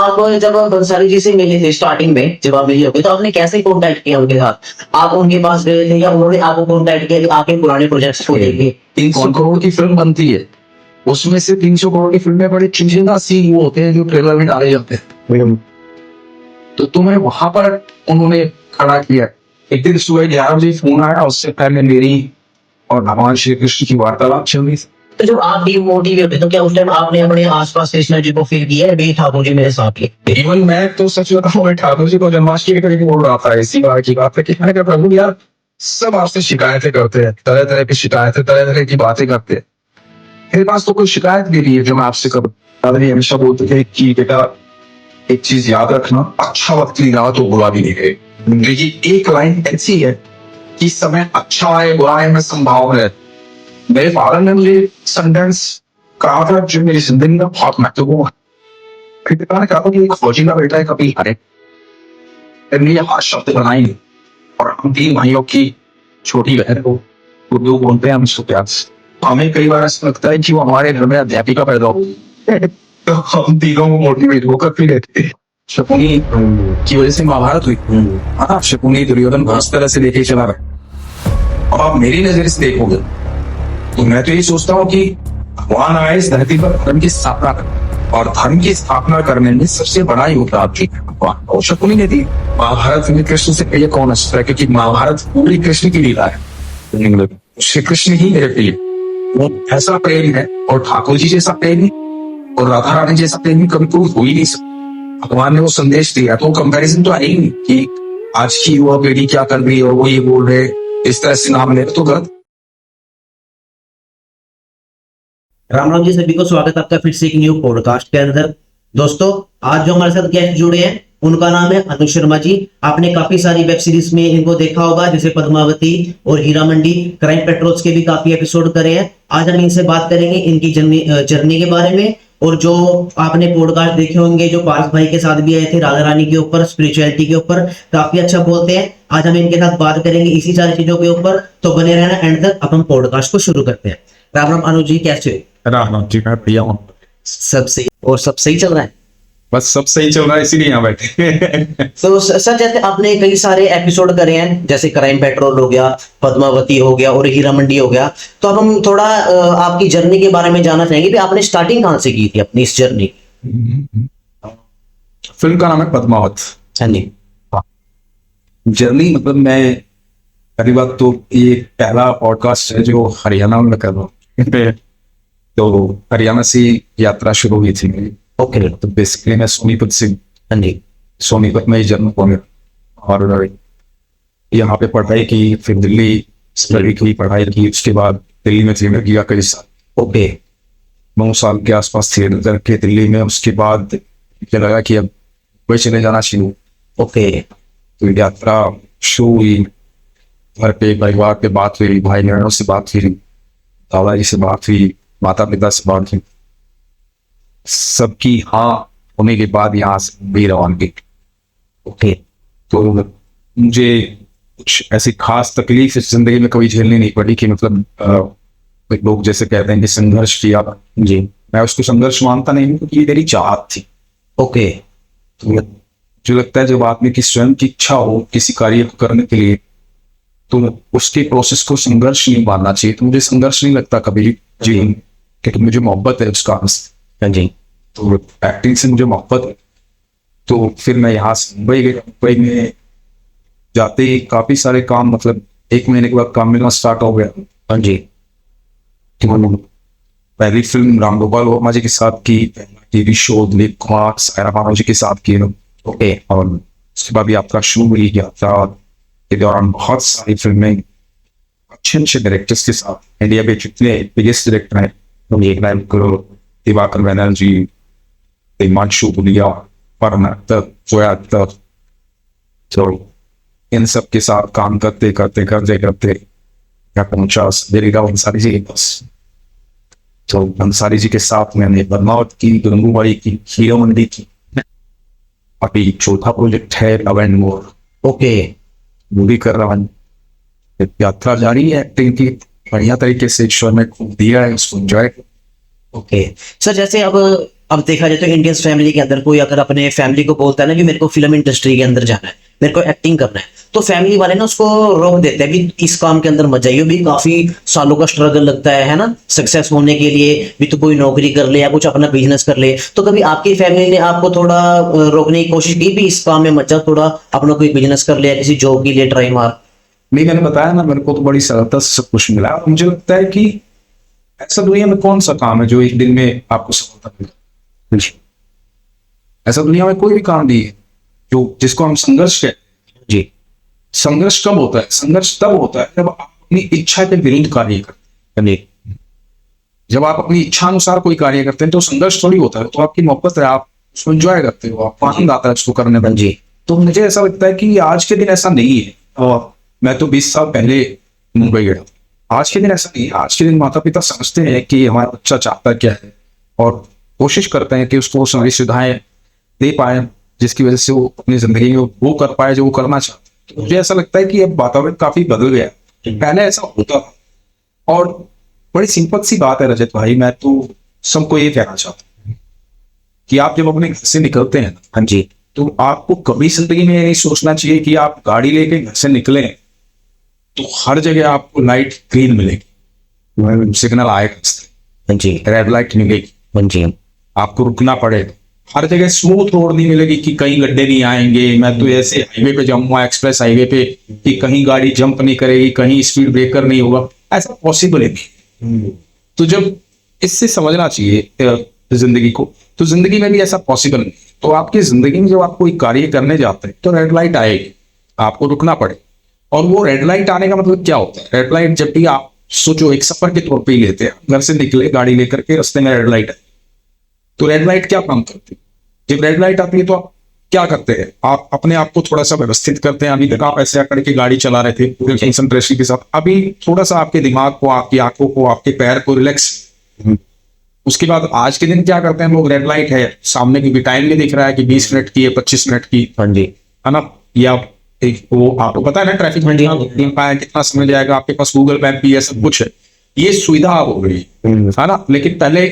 आप जब बंसाली जी से मिले थे स्टार्टिंग में, जब आप मिले होगे तो आपने कैसे कॉन्टैक्ट किया उनके साथ? आप उनके पास गए थे या उन्होंने आपको कॉन्टैक्ट किया कि आपके पुराने प्रोजेक्ट्स को देखे? 300 करोड़ की फिल्म बनती है, उसमें से 300 करोड़ की फिल्में बड़ी चुनिंदा सीन वो होते हैं जो ट्रेलर में डाले जाते हैं। तो तुम्हें वहां पर उन्होंने खड़ा किया। एक दिन सुबह 11 बजे फोन आया, उससे पहले मेरी और भगवान श्री कृष्ण की वार्तालाप चल रही थी। तो जब आप डिमोटिवेट थे तो क्या उस टाइम आपने अपने आसपास कृष्णा जी को फील किया है, ठाकुर जी मेरे साथ ही? इवन मैं तो सच बताऊं, मैं ठाकुर जी को जन्माष्टमी के करीब बोल रहा था इसी बार की बात है कि मैंने कहा प्रभु यार, सब आपसे शिकायतें करते हैं, तरह तरह की शिकायतें, तरह तरह की बातें करते हैं। मेरे पास तो कोई शिकायत भी नहीं है जो मैं आपसे करूं। दादाजी हमेशा बोलते थे कि बेटा एक चीज याद रखना, अच्छा वक्त नहीं रहा तो बुरा भी नहीं है। देखिए एक लाइन ऐसी है कि समय अच्छा है बुरा है में संभावना है। मेरे फादर ने मुझे सेंटेंस कहा था जो मेरी जिंदगी में बहुत महत्वपूर्ण है। मेरे पिता ने कहा कि एक फौजी का बेटा है कभी हरे ये हाथ शब्द बनाई, और हम 3 भाइयों की छोटी बहन को उर्दू बोलते हैं हम उसको प्यार से। हमें कई बार ऐसा लगता है कि वो हमारे घर में अध्यापिका पैदा हो तो हम तीनों को मोटिवेट होकर फिर रहते हैं। शकुनी की वजह से महाभारत हुई। हाँ, शकुनी दुर्योधन को इस तरह से लेके चला रहा। अब आप मेरी नजर से देखोगे तो मैं तो ये सोचता हूँ कि भगवान आए इस धरती पर धर्म की स्थापना कर, और धर्म की स्थापना करने में सबसे बड़ा योगदान भगवान और शकुनी ने दी। महाभारत में कृष्ण से पहले कौन अच्छा है, क्योंकि महाभारत पूरी कृष्ण की लीला है। श्री कृष्ण ही मेरे प्रिय, वो ऐसा प्रेम है, और ठाकुर जी जैसा प्रेम और राधा रानी जैसा प्रेम कभी कोई हो ही नहीं सकता। भगवान ने वो संदेश दिया, तो कंपैरिजन तो आई नहीं कि आज की युवा पीढ़ी क्या कर रही है और वो ये बोल रहे इस तरह से नाम ले तो गलत। राम राम जी, सभी को स्वागत आपका फिर से एक न्यू पॉडकास्ट के अंदर। दोस्तों आज जो हमारे साथ गेस्ट जुड़े हैं उनका नाम है अनु शर्मा जी। आपने काफी सारी वेब सीरीज में इनको देखा होगा, जैसे पद्मावती और हीरा मंडी, क्राइम पेट्रोल्स के भी काफी एपिसोड करे हैं। आज हम इनसे बात करेंगे इनकी जर्नी के बारे में, और जो आपने पॉडकास्ट देखे होंगे जो पार्थ भाई के साथ भी आए थे राधा रानी के ऊपर, स्पिरिचुअलिटी के ऊपर, काफी अच्छा बोलते हैं। आज हम इनके साथ बात करेंगे इसी सारी चीजों के ऊपर, तो बने रहना एंड तक। अब हम पॉडकास्ट को शुरू करते हैं। राम राम अनु जी, कैसे? राम जी, मैं बढ़िया हूँ। सब सही, और सब सही चल रहा है? बस सब सही चल रहा है, इसीलिए यहाँ बैठे। तो सर जैसे आपने कई सारे एपिसोड करे हैं, जैसे क्राइम पेट्रोल हो गया, पद्मावती हो गया और हीरा मंडी हो गया, तो अब हम थोड़ा आपकी जर्नी के बारे में जानना चाहेंगे कि आपने स्टार्टिंग कहाँ से की थी अपनी इस जर्नी? फिल्म का नाम है पद्मावत। हाँ जी। जर्नी मतलब मैं पहली बात तो ये पहला पॉडकास्ट है जो हरियाणा में कर रहा हूँ। तो हरियाणा से यात्रा शुरू हुई थी मेरी। ओके। तो बेसिकली मैं सोनीपत से, हाँ जी। सोनीपत में ही जन्म हुआ मेरा, और यहाँ पे पढ़ाई की, फिर दिल्ली स्टडी की, पढ़ाई की, उसके बाद दिल्ली में थिएटर किया कई साल। ओके। 9 साल के आसपास थिएटर के दिल्ली में। उसके बाद मुझे लगा कि अब वही चले जाना शुरू। ओके। तो यात्रा शुरू हुई, घर पे परिवार पे बात हुई, भाई बहनों से बात हुई, दादाजी से बात हुई, माता पिता से बात हुई, सबकी हाँ होने के बाद यहाँ से भी रवानगी। ओके। तो मुझे कुछ ऐसी खास तकलीफ इस जिंदगी में कभी झेलनी नहीं पड़ी कि मतलब लोग जैसे कहते हैं कि संघर्ष किया जी, मैं उसको संघर्ष मानता नहीं हूँ, क्योंकि ये मेरी चाहत थी। ओके। तो मुझे लगता है जब आदमी की स्वयं की इच्छा हो किसी कार्य को करने के लिए, तो उसके प्रोसेस को संघर्ष नहीं मानना चाहिए। तो मुझे संघर्ष नहीं लगता कभी जी, क्योंकि मुझे मोहब्बत है उसका। हाँ जी। तो एक्टिंग से मुझे मोहब्बत है। तो फिर मैं यहाँ से मुंबई गया। मुंबई में जाते ही काफी सारे काम, मतलब 1 महीने के बाद काम मिलना स्टार्ट हो गया। हाँ जी। पहली फिल्म राम गोपाल वर्मा जी के साथ की, टीवी शो दिलीप कुमार सायरा बानो जी के साथ की। ओके। और उसके बाद यात्रा शुरू हुई। यात्रा के दौरान बहुत सारी फिल्में अच्छे अच्छे डायरेक्टर्स के साथ, इंडिया के जितने बिगेस्ट डायरेक्टर हैं, दिवाकर बैनर्जी, हिमांशु गुलिया, जोया अख्तर, तो इन सब के साथ काम करते करते क्या पहुंचा मेरी अंसारी जी के पास। तो अंसारी जी के साथ मैंने पद्मावत की, गंगूबाई की, हीरा मंडी की। अभी चौथा प्रोजेक्ट है लव एंड मोर। ओके। वो भी कर रहा हूँ। यात्रा जारी है एक्टिंग की, बढ़िया तरीके से ईश्वर ने दिया है, उसको एंजॉय। ओके सर, जैसे अब अब देखा जाए तो इंडियन फैमिली के अंदर कोई अगर अपने फैमिली को बोलता है ना कि मेरे को फिल्म इंडस्ट्री के अंदर जाना है, मेरे को एक्टिंग करना है, तो फैमिली वाले ना उसको रोक देते हैं भी इस काम के अंदर मत जाइए, भी काफी सालों का स्ट्रगल लगता है ना, सक्सेस होने के लिए भी तो कोई नौकरी कर ले या कुछ अपना बिजनेस कर ले। तो कभी आपकी फैमिली ने आपको थोड़ा रोकने की कोशिश की भी इस काम में मत जा, थोड़ा अपना कोई बिजनेस कर ले या किसी जॉब के लिए ट्राई मार? नहीं, मैंने बताया ना, मेरे को तो बड़ी सरलता से सब कुछ मिला। और मुझे लगता है कि ऐसा दुनिया में कौन सा काम है जो एक दिन में आपको सफलता मिले। ऐसा दुनिया में कोई भी काम नहीं है जो जिसको हम संघर्ष कहते हैं। जी। संघर्ष कब होता है? संघर्ष तब होता है जब आप अपनी इच्छा के विरुद्ध कार्य करते हैं। जब आप अपनी इच्छा अनुसार कोई कार्य करते हैं तो संघर्ष थोड़ी होता है, तो आपकी मोहब्बत है, आप उसको एंजॉय करते हो, आपको आनंद आता है उसको करने में। जी। तो मुझे ऐसा लगता है कि आज के दिन ऐसा नहीं है। और मैं तो 20 साल पहले मुंबई गया, आज के दिन ऐसा नहीं है। आज के दिन माता पिता समझते हैं कि हमारा बच्चा चाहता क्या है और कोशिश करते हैं कि उसको सारी सुविधाएं दे पाए जिसकी वजह से वो अपनी जिंदगी में वो कर पाए जो वो करना चाहते हैं। तो मुझे ऐसा लगता है कि अब वातावरण काफी बदल गया है। पहले ऐसा होता था। और बड़ी सिंपल सी बात है रजत भाई, मैं तो सबको ये कहना चाहता हूँ कि आप जब अपने घर से निकलते हैं, हाँ जी, तो आपको कभी जिंदगी में नहीं सोचना चाहिए कि आप गाड़ी लेके घर से निकले तो हर जगह आपको लाइट ग्रीन मिलेगी, सिग्नल आएगा, हाँ जी, रेड लाइट मिलेगी, हाँ जी, आपको रुकना पड़ेगा। हर जगह स्मूथ रोड नहीं मिलेगी कि कहीं गड्ढे नहीं आएंगे, मैं तो ऐसे हाईवे पे जाऊंगा, एक्सप्रेस हाईवे पे, कि कहीं गाड़ी जंप नहीं करेगी, कहीं स्पीड ब्रेकर नहीं होगा, ऐसा पॉसिबल है भी। तो जब इससे समझना चाहिए जिंदगी को, तो जिंदगी में भी ऐसा पॉसिबल नहीं। तो आपकी जिंदगी में जब आप कोई कार्य करने जाते हैं तो रेड लाइट आएगी, आपको रुकना पड़े। और वो रेड लाइट आने का मतलब क्या होता है? रेड लाइट जब भी आप सोचो एक सफर के तौर पे ही लेते हैं, घर से निकले गाड़ी लेकर के, रास्ते में रेड लाइट है, तो रेड लाइट क्या काम करती है? जब रेड लाइट आती है तो आप क्या करते हैं? आप अपने आप को थोड़ा सा व्यवस्थित करते हैं। अभी तक आप ऐसे आकर के गाड़ी चला रहे थे पूरे कंसंट्रेशन के साथ, अभी थोड़ा सा आपके दिमाग को, आपकी आंखों को, आपके पैर को रिलैक्स। उसके बाद आज के दिन क्या करते हैं लोग? रेड लाइट है सामने की, भी टाइम भी दिख रहा है कि 20 मिनट की है, 25 मिनट की, हाँ जी, है ना, या वो आपको पता है ना ट्रैफक में कितना समय जाएगा, आपके पास गूगल मैप भी है, सब कुछ है, ये सुविधा हो गई है ना। लेकिन पहले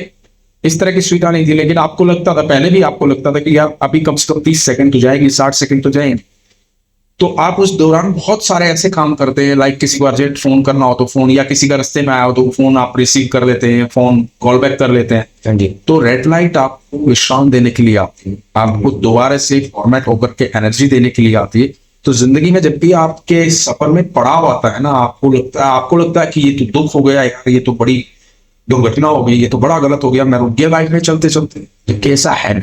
इस तरह की सुविधा नहीं थी। लेकिन आपको लगता था, पहले भी आपको लगता था कि यार अभी कम से कम 30 सेकंड तो जाएगी, 60 सेकंड तो जाएंगे। तो आप उस दौरान बहुत सारे ऐसे काम करते हैं, लाइक किसी को अर्जेंट फोन करना हो तो फोन, या किसी का रास्ते में आया हो तो फोन आप रिसीव कर लेते हैं, फोन कॉल बैक कर लेते हैं। हाँ जी। तो रेड लाइट आपको विश्राम देने के लिए आती है, आपको दोबारा से फॉर्मेट होकर के एनर्जी देने के लिए आती है। तो जिंदगी में जब भी आपके सफर में पड़ाव आता है ना, आपको लगता है कि ये तो दुख हो गया यार, ये तो बड़ी दुर्घटना हो गई, ये तो बड़ा गलत हो गया, मैं रुक गया लाइफ में चलते चलते, तो कैसा है?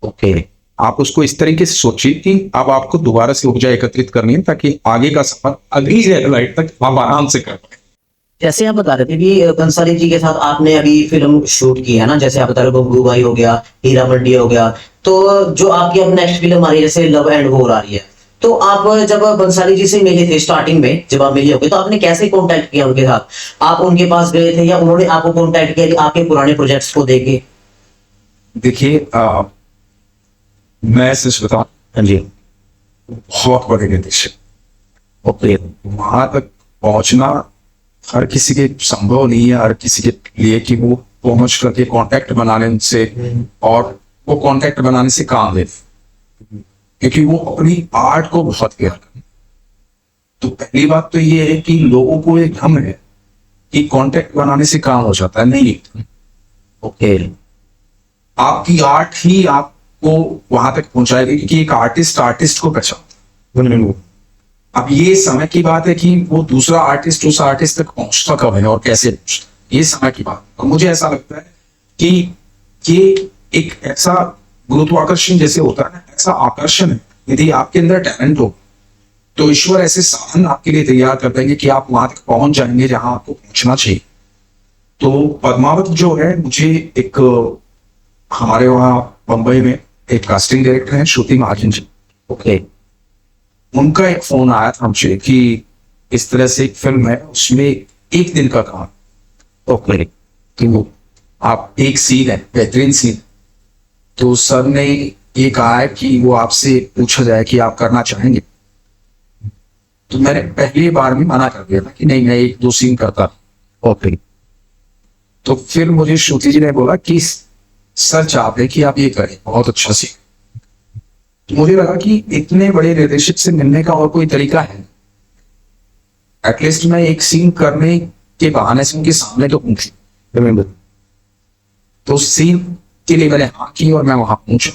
ओके, आप उसको इस तरीके से सोचिए कि अब आपको दोबारा से ऊर्जा एकत्रित करनी है ताकि आगे का सफर अगली रेड लाइट तक आप आराम से कर पाए। जैसे आप बता रहे थे कि कंसाली जी के साथ आपने अभी फिल्म शूट की है ना, जैसे आप बता रहे हो बबलू भाई हो गया, हीरा मंडी हो गया, तो जो आपकी अब नेक्स्ट फिल्म आ रही है जैसे लव एंड वॉर आ रही है, तो आप जब बंसाली जी से मिले थे स्टार्टिंग में, जब आप मिले होगे, तो आपने कैसे कांटेक्ट किया उनके साथ? आप उनके पास गए थे या उन्होंने आपको कांटेक्ट किया कि आपके पुराने प्रोजेक्ट्स को देखे? देखिए, मैं सच बताऊं, हाँ जी, बहुत बड़े निर्देश ओके, वहां तक पहुंचना हर किसी के संभव नहीं है, हर किसी के लिए कि वो पहुंच करके कांटेक्ट बनाने से, और वो कांटेक्ट बनाने से काम ले, क्योंकि वो अपनी आर्ट को बहुत केयर करते। तो पहली बात तो ये है कि लोगों को एक भ्रम है कि कांटेक्ट बनाने से काम हो जाता है। नहीं, ओके, आपकी आर्ट ही आपको वहां तक पहुंचाएगी, क्योंकि एक आर्टिस्ट को पहचानता है। अब ये समय की बात है कि वो दूसरा आर्टिस्ट उस आर्टिस्ट तक पहुंचता कब है और कैसे पहुंचता, ये समय की बात। और मुझे ऐसा लगता है कि ये एक ऐसा गुरुत्वाकर्षण जैसे होता है ना, ऐसा आकर्षण है। यदि आपके अंदर टैलेंट हो तो ईश्वर ऐसे साधन आपके लिए तैयार कर देंगे कि आप वहां तक पहुंच जाएंगे जहां आपको पहुंचना चाहिए। तो पद्मावत जो है, मुझे एक हमारे वहाँ बंबई में एक कास्टिंग डायरेक्टर है, श्रुति महाजन जी, ओके, उनका एक फोन आया था मुझे कि इस तरह से एक फिल्म है, उसमें एक दिन का काम, ओके, कि वो आप एक सीन है, बेहतरीन सीन, तो सर ने ये कहा है कि वो आपसे पूछा जाए कि आप करना चाहेंगे। तो मैंने पहली बार में मना कर दिया था कि नहीं, मैं 1-2 सीन करता। ओके, तो फिर मुझे श्रुति जी ने बोला कि सर चाहते कि आप ये करें, बहुत अच्छा सीख। तो मुझे लगा कि इतने बड़े निर्देशक से मिलने का और कोई तरीका है, एटलीस्ट मैं एक सीन करने के बहाने से उनके सामने तो पहुंचू। तो उस सीन के लिए मैंने हाँ की और मैं वहां पहुंचा।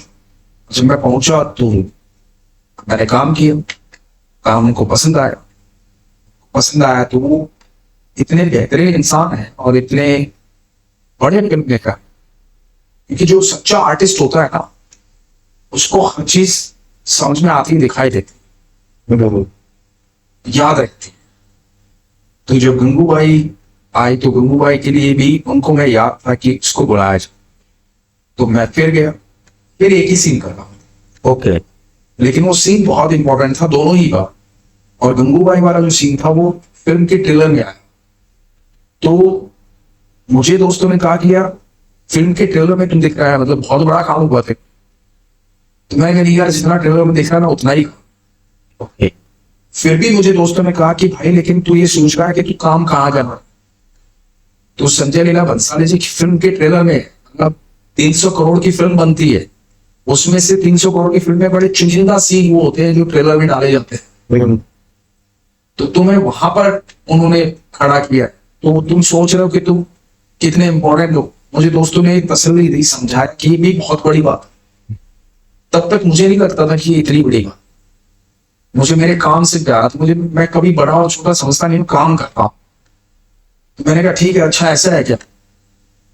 जब मैं पहुंचा तो मैंने काम किया, काम उनको पसंद आया तो वो इतने बेहतरीन इंसान है और इतने बड़े फिल्म मेकर, क्योंकि जो सच्चा आर्टिस्ट होता है ना, उसको हर चीज समझ में आती दिखाई देती, याद रखती। तो जब गंगूबाई आई तो गंगूबाई के लिए भी उनको मैं याद था कि उसको बुलाया जाए। तो मैं फिर गया, फिर एक ही सीन कर रहा। ओके। लेकिन वो सीन बहुत इंपॉर्टेंट था दोनों ही का। और गंगूबाई वाला जो सीन था वो फिल्म के ट्रेलर में आया। तो मुझे दोस्तों ने कहा कि यार फिल्म के ट्रेलर में तुम दिख रहा है, मतलब बहुत बड़ा काम हुआ था। तो मैंने कहा यार जितना ट्रेलर में दिख रहा है ना उतना ही। ओके। फिर भी मुझे दोस्तों ने कहा कि भाई लेकिन तू ये सोच रहा है कि तू काम कहाँ कर रहा है। तो संजय लीला भंसाली जी की फिल्म के ट्रेलर में, मतलब 300 करोड़ की फिल्म बनती है, उसमें से 300 करोड़ की फिल्म में बड़े चुनिंदा सीन वो होते हैं जो ट्रेलर में डाले जाते हैं। तो तुम्हें वहां पर उन्होंने खड़ा किया। तो तुम सोच रहे हो कि तुम कितने इंपॉर्टेंट हो। मुझे दोस्तों ने तसल्ली दी, समझाया कि ये भी बहुत बड़ी बात। तब तक मुझे नहीं लगता था कि ये इतनी बड़ी बात। मुझे मेरे काम से प्यार था, मैं कभी बड़ा और छोटा समझता नहीं, काम करता। तो मैंने कहा ठीक है, अच्छा ऐसा है क्या।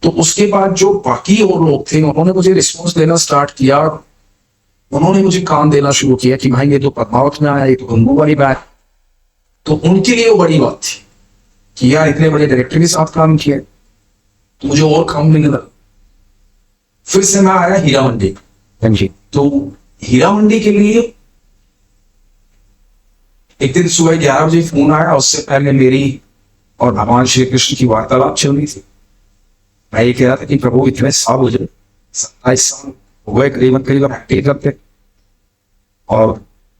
तो उसके बाद जो बाकी और लोग थे उन्होंने मुझे रिस्पॉन्स देना स्टार्ट किया। उन्होंने मुझे काम देना शुरू किया कि भाई ये तो पद्मावत में आया, ये तो गंगूबाई में आया। तो उनके लिए वो बड़ी बात थी कि यार इतने बड़े डायरेक्टर के साथ काम किया, तो मुझे और काम मिलने लगा। फिर से मैं आया हीरा मंडी। जी। तो हीरा मंडी के लिए एक दिन सुबह 11 बजे फोन आया। उससे पहले मेरी और भगवान श्री कृष्ण की वार्तालाप चल रही थी। मैं ये कह रहा था कि प्रभु इतने साल हो जाए, 27 साल हो गए करीबन एक्टिंग करते, और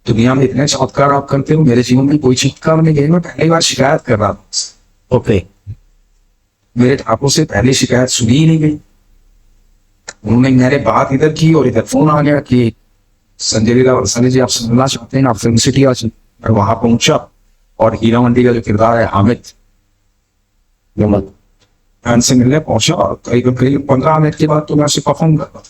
दुनिया में इतने चमत्कार आप करते हो, मेरे जीवन में कोई चमत्कार नहीं गई। मैं पहली बार शिकायत कर रहा था। ओके। मेरे ठाकुर से पहले शिकायत सुनी ही नहीं गई। उन्होंने मेरे बात इधर की और इधर फोन आ गया कि संजय लीला भंसाली जी आपसे मिलना चाहते हैं, आप फिल्म सिटी आ। मैं वहां पहुंचा और हीरा मंडी का जो किरदार है हामिद, से मिलने पहुंचा और करीब 15 मिनट के बाद तो मैं उसे परफॉर्म कर रहा था।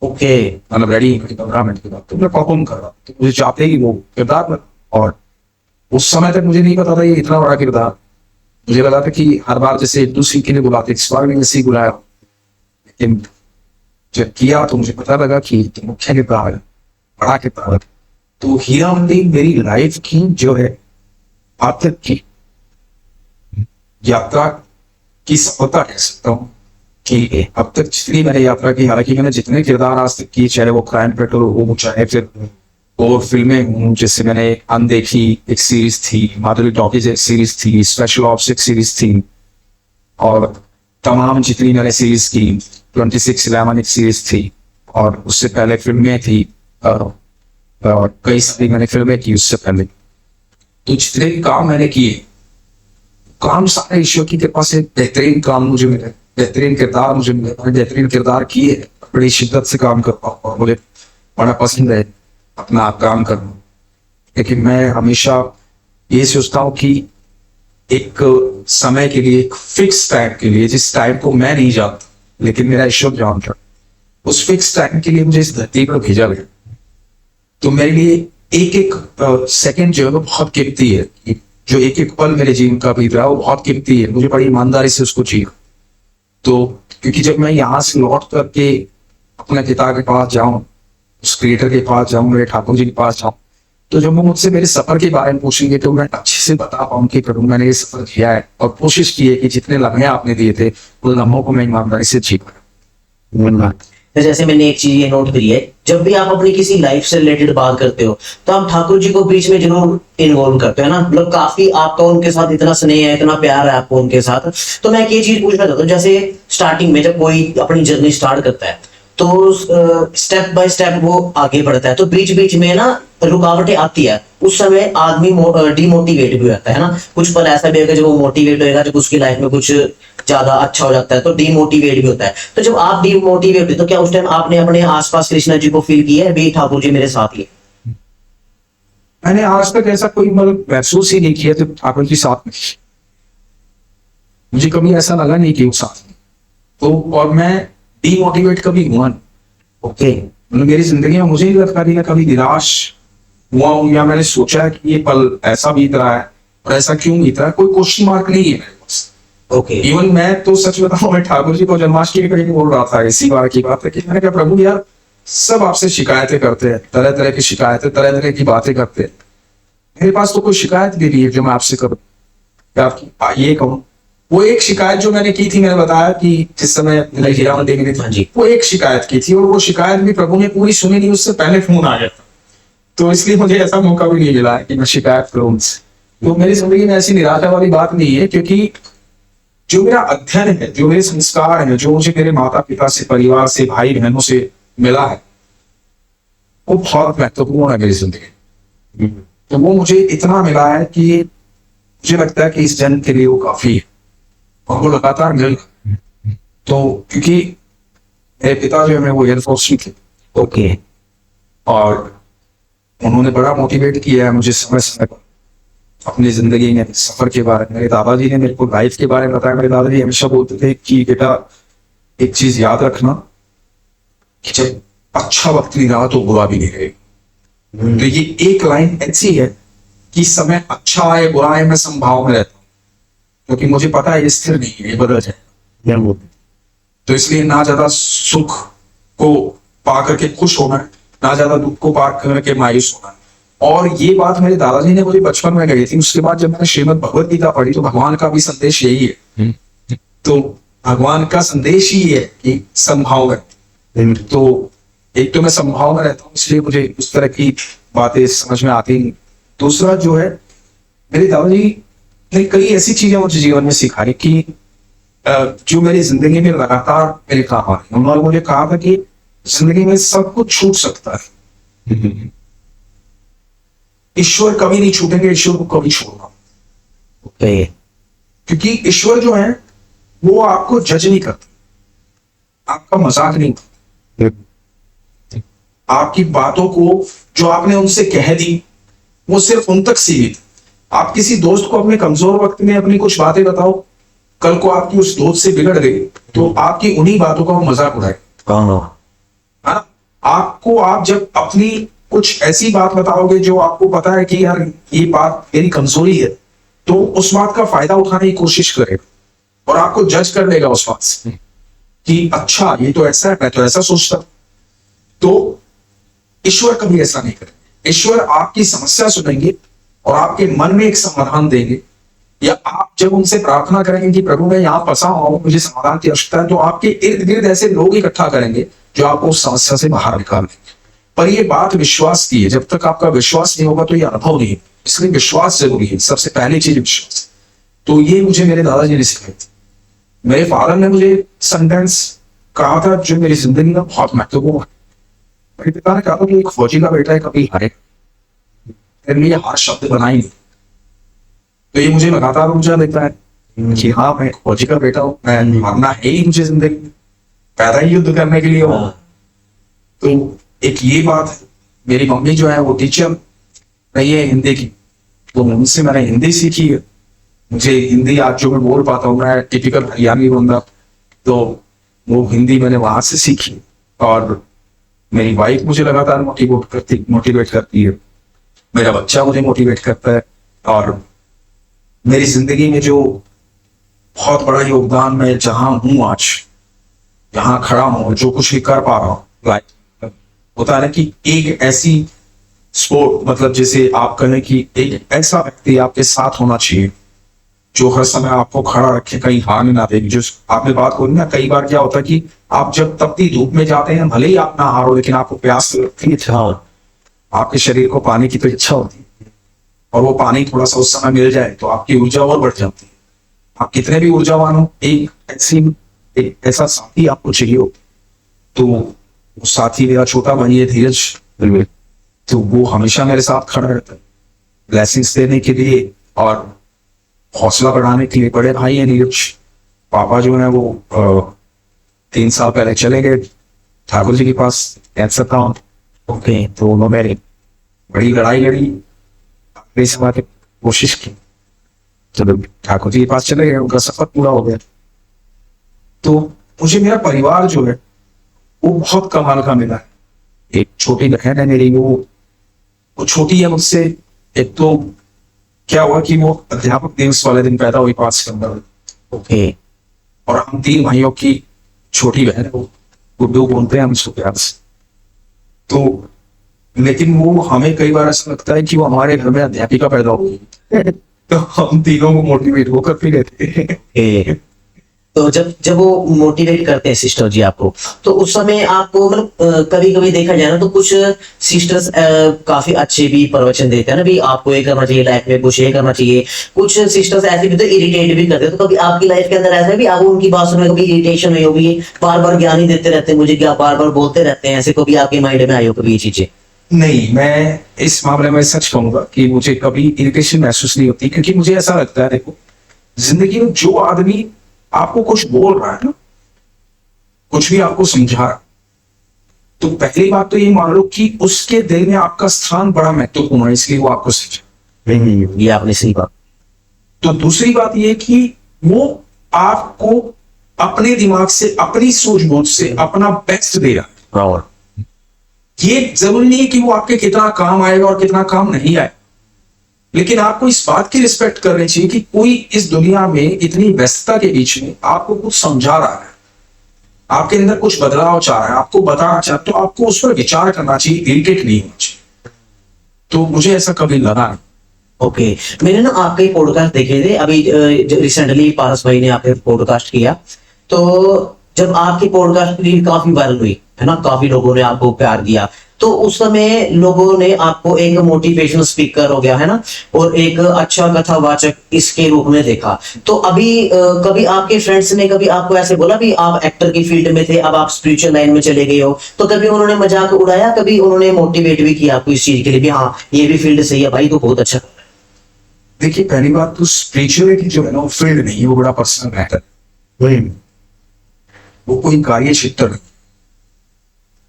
ओके। मतलब रेडी 15 मिनट के बाद तो मैं परफॉर्म कर रहा था। तो मुझे चाहते ही वो किरदार में, और उस समय तक मुझे नहीं पता था ये इतना बड़ा किरदार। मुझे लगा था कि हर बार जैसे दूसरी के लिए बुलाते, इस बार भी ऐसे ही बुलाया। लेकिन जब किया तो मुझे पता लगा कि मुख्य किरदार है, बड़ा किरदार है। तो हीरा मंडी मेरी लाइफ की जो है अब तक की यात्रा की सफलता कह सकता हूँ कि अब तक जितनी मैंने यात्रा की, हालांकि मैंने जितने किरदार आज तक किए, चाहे वो क्राइम पेट्रोल हो, चाहे फिर और फिल्में हूँ, जैसे मैंने अनदेखी एक सीरीज थी, माधुरी टॉकीज एक सीरीज थी, स्पेशल ऑप्स एक सीरीज थी, और तमाम जितनी मैंने सीरीज की, 2611 एक सीरीज थी, और उससे पहले फिल्में थी, और कई सारी मैंने फिल्में की उससे पहले। तो जितने भी काम मैंने किए, काम सारे ईश्वर की कृपा से बेहतरीन काम मुझे मिले, बेहतरीन किरदार मुझे मिले, बेहतरीन किरदार किए, बड़ी शिद्दत से काम करता हूँ और मुझे बड़ा पसंद है अपना काम करना। लेकिन मैं हमेशा ये सोचता हूँ कि एक समय के लिए, एक फिक्स टाइम के लिए, जिस टाइम को मैं नहीं जानता लेकिन मेरा ईश्वर जानता, उस फिक्स टाइम के लिए मुझे इस धरती पर भेजा गया। तो मेरे लिए एक एक सेकंड जो है वो बहुत कीमती है। जो एक एक पल मेरे जीवन का बीत रहा है वो बहुत कीमती है। मुझे बड़ी ईमानदारी से उसको जिया। तो क्योंकि जब मैं यहाँ से लौट करके अपने पिता के पास जाऊं, उस क्रिएटर के पास जाऊं, मेरे ठाकुर जी के पास जाऊं, तो जब वो मुझसे मेरे सफर के बारे में पूछेंगे तो मैं अच्छे से बता पाऊं कि करूँ मैंने ये सफर किया है और कोशिश की है कि जितने लम्हे आपने दिए थे उन लम्हों को मैं ईमानदारी से जी पाऊं। तो जैसे मैंने एक चीज ये नोट करी है, जब भी आप अपनी किसी लाइफ से रिलेटेड बात करते हो तो आप ठाकुर जी को बीच में जरूर इन्वॉल्व करते हो ना। मतलब काफी आपका उनके साथ इतना स्नेह है, इतना प्यार है आपको उनके साथ। तो मैं एक ये चीज पूछना चाहता हूँ, जैसे स्टार्टिंग में जब कोई अपनी जर्नी स्टार्ट करता है तो स्टेप बाय स्टेप वो आगे बढ़ता है, तो बीच बीच में ना रुकावटें आती है। उस समय आदमी डिमोटिवेट भी होता है ना। कुछ पल ऐसा भी होगा जब वो मोटिवेट होगा, जब उसकी लाइफ में कुछ ज्यादा अच्छा हो जाता है तो डीमोटिवेट भी होता है। तो जब आप डीमोटिवेट हुए तो क्या उस टाइम आपने अपने आसपास कृष्णा जी को फील किया है भी ठाकुर जी मेरे साथ ही है? मैंने आज तक ऐसा कोई मतलब महसूस ही नहीं किया जब ठाकुर जी साथ में थे। मुझे कभी ऐसा लगा नहीं कि वो साथ में तो, और मैं डीमोटिवेट कभी हुआ नहीं। ओके। मतलब मेरी जिंदगी में मुझे नहीं लगता कि मैं कभी निराश हुआ हूं या मैंने सोचा है कि ये पल ऐसा बीत रहा है और ऐसा क्यों बीत रहा है, कोई क्वेश्चन मार्क नहीं है मेरे पास। ओके। इवन मैं तो सच बताऊं, मैं ठाकुर जी को जन्माष्टमी के कहीं बोल रहा था इसी बार की बात है कि मैंने कहा प्रभु यार सब आपसे शिकायतें करते हैं, तरह तरह की शिकायतें, तरह तरह की बातें करते हैं, मेरे पास तो कोई शिकायत भी नहीं है जो मैं आपसे करूं या आपकी ये कहूं। वो एक शिकायत जो मैंने की थी, मैंने बताया कि जिस समय हीरा मंडी में हाँ जी। वो एक शिकायत की थी और वो शिकायत भी प्रभु ने पूरी सुनी नहीं, उससे पहले फोन आ गया था, तो इसलिए मुझे ऐसा मौका भी नहीं मिला है कि मैं शिकायत करूं उनसे। तो मेरी जिंदगी में ऐसी निराशा वाली बात नहीं है, क्योंकि जो मेरा अध्ययन है, जो मेरे संस्कार है, जो मुझे मेरे माता पिता से, परिवार से, भाई बहनों से मिला है, वो बहुत महत्वपूर्ण है मेरी जिंदगी। तो वो मुझे इतना मिला है कि मुझे लगता है कि इस जन्म के लिए वो काफी है और वो लगातार मिल। तो क्योंकि मेरे पिता जो है वो एयरफोर्स में थे ओके। और उन्होंने बड़ा मोटिवेट किया है मुझे समय समय पर अपनी जिंदगी में सफर के बारे में। मेरे दादाजी ने मेरे को लाइफ के बारे में बताया। मेरे दादाजी हमेशा बोलते थे कि बेटा एक चीज याद रखना कि जब अच्छा वक्त नहीं रहा तो बुरा भी नहीं रहेगा। तो ये एक लाइन ऐसी है कि समय अच्छा आए बुरा आए मैं संभाव में रहता हूँ, क्योंकि मुझे पता है ये स्थिर नहीं है, ये बदल जाए। तो इसलिए ना ज्यादा सुख को पा करके खुश होना है, ना ज्यादा दुख को पा करके मायूस होना है। और ये बात मेरे दादाजी ने मुझे बचपन में कही थी। उसके बाद जब मैंने श्रीमद् भगवद गीता पढ़ी तो भगवान का भी संदेश यही है। तो भगवान का संदेश ही है कि संभाव है। तो एक तो मैं संभाव में रहता हूँ, इसलिए मुझे उस तरह की बातें समझ में आती नहीं। दूसरा जो है, मेरे दादाजी ने कई ऐसी चीजें मुझे जीवन में सिखाई कि जो मेरी जिंदगी में लगातार मेरे काम आ रही। उन्होंने मुझे कहा था कि जिंदगी में सब कुछ छूट सकता है, ईश्वर कभी नहीं छूटेंगे, ईश्वर को कभी छोड़ना। ओके। क्योंकि ईश्वर जो है वो आपको जज नहीं करता, आपका मजाक नहीं करता। आपकी बातों को जो आपने उनसे कह दी वो सिर्फ उन तक सीमित। आप किसी दोस्त को अपने कमजोर वक्त में अपनी कुछ बातें बताओ, कल को आपकी उस दोस्त से बिगड़ गई तो आपकी उन्हीं बातों का वो मजाक उड़ाए। है ना? आपको आप जब अपनी कुछ ऐसी बात बताओगे जो आपको पता है कि यार ये बात मेरी कमजोरी है, तो उस बात का फायदा उठाने की कोशिश करेगा और आपको जज कर देगा उस बात से कि अच्छा ये तो ऐसा है, मैं तो ऐसा सोचता। तो ईश्वर कभी ऐसा नहीं करे। ईश्वर आपकी समस्या सुनेंगे और आपके मन में एक समाधान देंगे, या आप जब उनसे प्रार्थना करेंगे कि प्रभु मैं यहाँ फंसा हूं, मुझे समाधान की आवश्यकता है, तो आपके इर्द गिर्द ऐसे लोग इकट्ठा करेंगे जो आपको उस समस्या से बाहर निकालेंगे। पर ये बात विश्वास की है। जब तक आपका विश्वास नहीं होगा तो ये अनुभव नहीं है, इसलिए विश्वास जरूरी है। सबसे पहली चीज विश्वास। तो ये मुझे मेरे दादाजी ने सिखाई थी। मेरे फादर ने मुझे सेंटेंस कहा था जो मेरी जिंदगी में बहुत महत्वपूर्ण है। मेरे पिता ने कहा था कि एक फौजी का बेटा है कभी हारे, मेरे लिए हार शब्द बना ही नहीं। तो ये मुझे लगातार ऊर्जा देता है कि हाँ मैं फौजी का बेटा हूँ, मैं हारना है ही मुझे जिंदगी में, पैदा ही युद्ध करने के लिए हो। तो एक ये बात है। मेरी मम्मी जो है वो टीचर रही है हिंदी की, तो उनसे मैंने हिंदी सीखी है। मुझे हिंदी आज जो मैं बोल पाता हूँ, मैं टिपिकल हरियाणवी बंदा, तो वो हिंदी मैंने वहां से सीखी। और मेरी वाइफ मुझे लगातार मोटिवेट करती है, मेरा बच्चा मुझे मोटिवेट करता है। और मेरी जिंदगी में जो बहुत बड़ा योगदान मैं जहां हूं आज, जहां खड़ा हूं, जो कुछ भी कर पा रहा हूँ, होता है ना कि एक ऐसी स्पोर्ट, मतलब जैसे आप कहें कि एक ऐसा व्यक्ति आपके साथ होना चाहिए जो हर समय आपको खड़ा रखे, कहीं हार ना दे। जो आपने बात बोली ना, कई बार क्या होता है कि आप जब तपती धूप में जाते हैं, भले ही आप ना हारो, लेकिन आपको प्यास लगती है, आपके शरीर को पानी की तो इच्छा होती है, और वो पानी थोड़ा सा उस समय मिल जाए तो आपकी ऊर्जा और बढ़ जाती है। आप कितने भी ऊर्जावान हो, एक ऐसा साथी आपको चाहिए हो। तो वो साथी मेरा छोटा भाई है धीरज, तो वो हमेशा मेरे साथ खड़ा रहता है ब्लेसिंग्स देने के लिए और हौसला बढ़ाने के लिए। बड़े भाई है नीरज, पापा जो है वो 3 साल पहले चले गए ठाकुर जी के पास, कैंसर था। ओके। तो उन्होंने बड़ी लड़ाई लड़ी, आखिरी समय तक कोशिश की, जब ठाकुर जी के पास चले गए उनका सफर पूरा हो गया। तो मुझे मेरा परिवार जो है वो बहुत कमाल का मिला है। एक छोटी बहन है मेरी, वो छोटी है मुझसे। एक तो क्या हुआ कि वो अध्यापक दिवस वाले दिन पैदा हुई 5 सितंबर। ओके। और हम 3 भाइयों की छोटी बहन है, वो गुड्डू बोलते हैं हम उसको प्यार से। तो लेकिन वो हमें कई बार ऐसा लगता है कि वो हमारे घर में अध्यापिका पैदा हो गई। तो हम तीनों को मोटिवेट वो करते रहते हैं। ओके। तो जब जब वो मोटिवेट करते हैं सिस्टर जी आपको, तो उस समय आपको मतलब कभी कभी देखा जाए ना तो कुछ सिस्टर्स काफी अच्छे भी प्रवचन देते हैं ना, भी आपको ये करना चाहिए लाइफ में, कुछ ये करना चाहिए। कुछ सिस्टर्स ऐसे भी तो इरिटेट भी करते हैं, तो कभी आपकी लाइफ के अंदर ऐसा है भी आप उनकी बात सुन कभी इरिटेशन हुई होगी, बार बार ज्ञान ही देते रहते हैं मुझे, क्या बार बार बोलते रहते हैं, ऐसे कभी आपके माइंड में आई हो कभी ये चीजें? नहीं, मैं इस मामले में सच कहूंगा कि मुझे कभी इरिटेशन महसूस नहीं होती, क्योंकि मुझे ऐसा लगता है, देखो जिंदगी में जो आदमी आपको कुछ बोल रहा है ना, कुछ भी आपको समझा रहा है, तो पहली बात तो ये मान लो कि उसके दिल में आपका स्थान बड़ा महत्वपूर्ण है, इसलिए वो आपको समझे। ये आपने सही बात। तो दूसरी बात ये कि वो आपको अपने दिमाग से, अपनी सोच से अपना बेस्ट दे रहा है। और ये जरूरी नहीं है कि वो आपके कितना काम आएगा और कितना काम नहीं आएगा, लेकिन आपको इस बात की रिस्पेक्ट करनी चाहिए कि कोई इस दुनिया में इतनी व्यस्तता के बीच में आपको कुछ समझा रहा है, आपके अंदर कुछ बदलाव चाह रहा है, आपको बताना चाह, तो आपको उस पर विचार करना चाहिए, इरिटेट नहीं होना चाहिए। तो मुझे ऐसा कभी लगा नहीं। ओके। मैंने ना आपके पॉडकास्ट देखे थे अभी, रिसेंटली पारस भाई ने आपके पॉडकास्ट किया, तो जब आपकी पॉडकास्ट रील काफी वायरल हुई है ना, काफी लोगों ने आपको प्यार दिया, तो उस समय लोगों ने आपको एक मोटिवेशनल स्पीकर हो गया है ना, और एक अच्छा कथावाचक इसके रूप में देखा। तो अभी कभी आपके फ्रेंड्स ने कभी आपको ऐसे बोला भी आप एक्टर की फील्ड में थे, अब आप स्पिरिचुअल लाइन में चले गए हो, तो कभी उन्होंने मजाक उड़ाया, कभी उन्होंने मोटिवेट भी किया आपको इस चीज के लिए भी हाँ ये भी फील्ड सही है भाई, तो बहुत अच्छा। देखिए, पहली बात तो स्पिरिचुअलिटी जो है ना, वो फील्ड नहीं, वो बड़ा पर्सनल मैटर, वो कोई कार्य क्षेत्र नहीं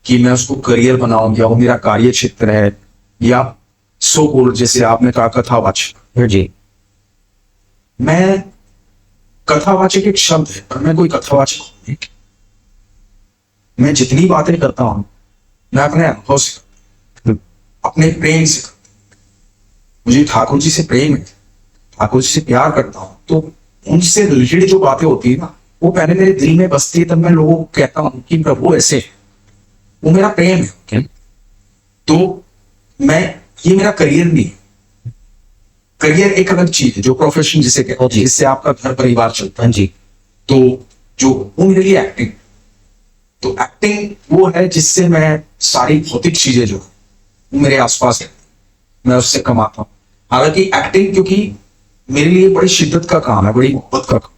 कि मैं उसको करियर बनाऊं, या वो मेरा कार्य क्षेत्र है, या सो कॉल्ड जैसे आपने कहा कथावाचक। जी। मैं कथावाचक एक शब्द है, पर मैं कोई कथावाचक नहीं। मैं जितनी बातें करता हूं, मैं अपने अनुभव से, अपने प्रेम से। मुझे ठाकुर जी से प्रेम है, ठाकुर जी से प्यार करता हूं, तो उनसे रिलेटेड जो बातें होती है ना, वो पहले मेरे दिल में बसती है, तब मैं लोगों को कहता हूं कि प्रभु ऐसे है। वो मेरा प्रेम है। Okay. तो मैं, ये मेरा करियर नहीं है। करियर एक अलग चीज है, जो प्रोफेशन जिसे कहते हैं, जिससे आपका घर परिवार चलता है। हाँ जी। तो जो वो मेरे लिए एक्टिंग, तो एक्टिंग वो है जिससे मैं सारी भौतिक चीजें जो वो मेरे आसपास है, मैं उससे कमाता हूँ। हालांकि एक्टिंग क्योंकि मेरे लिए बड़ी शिद्दत का काम है, बड़ी मोहब्बत का काम,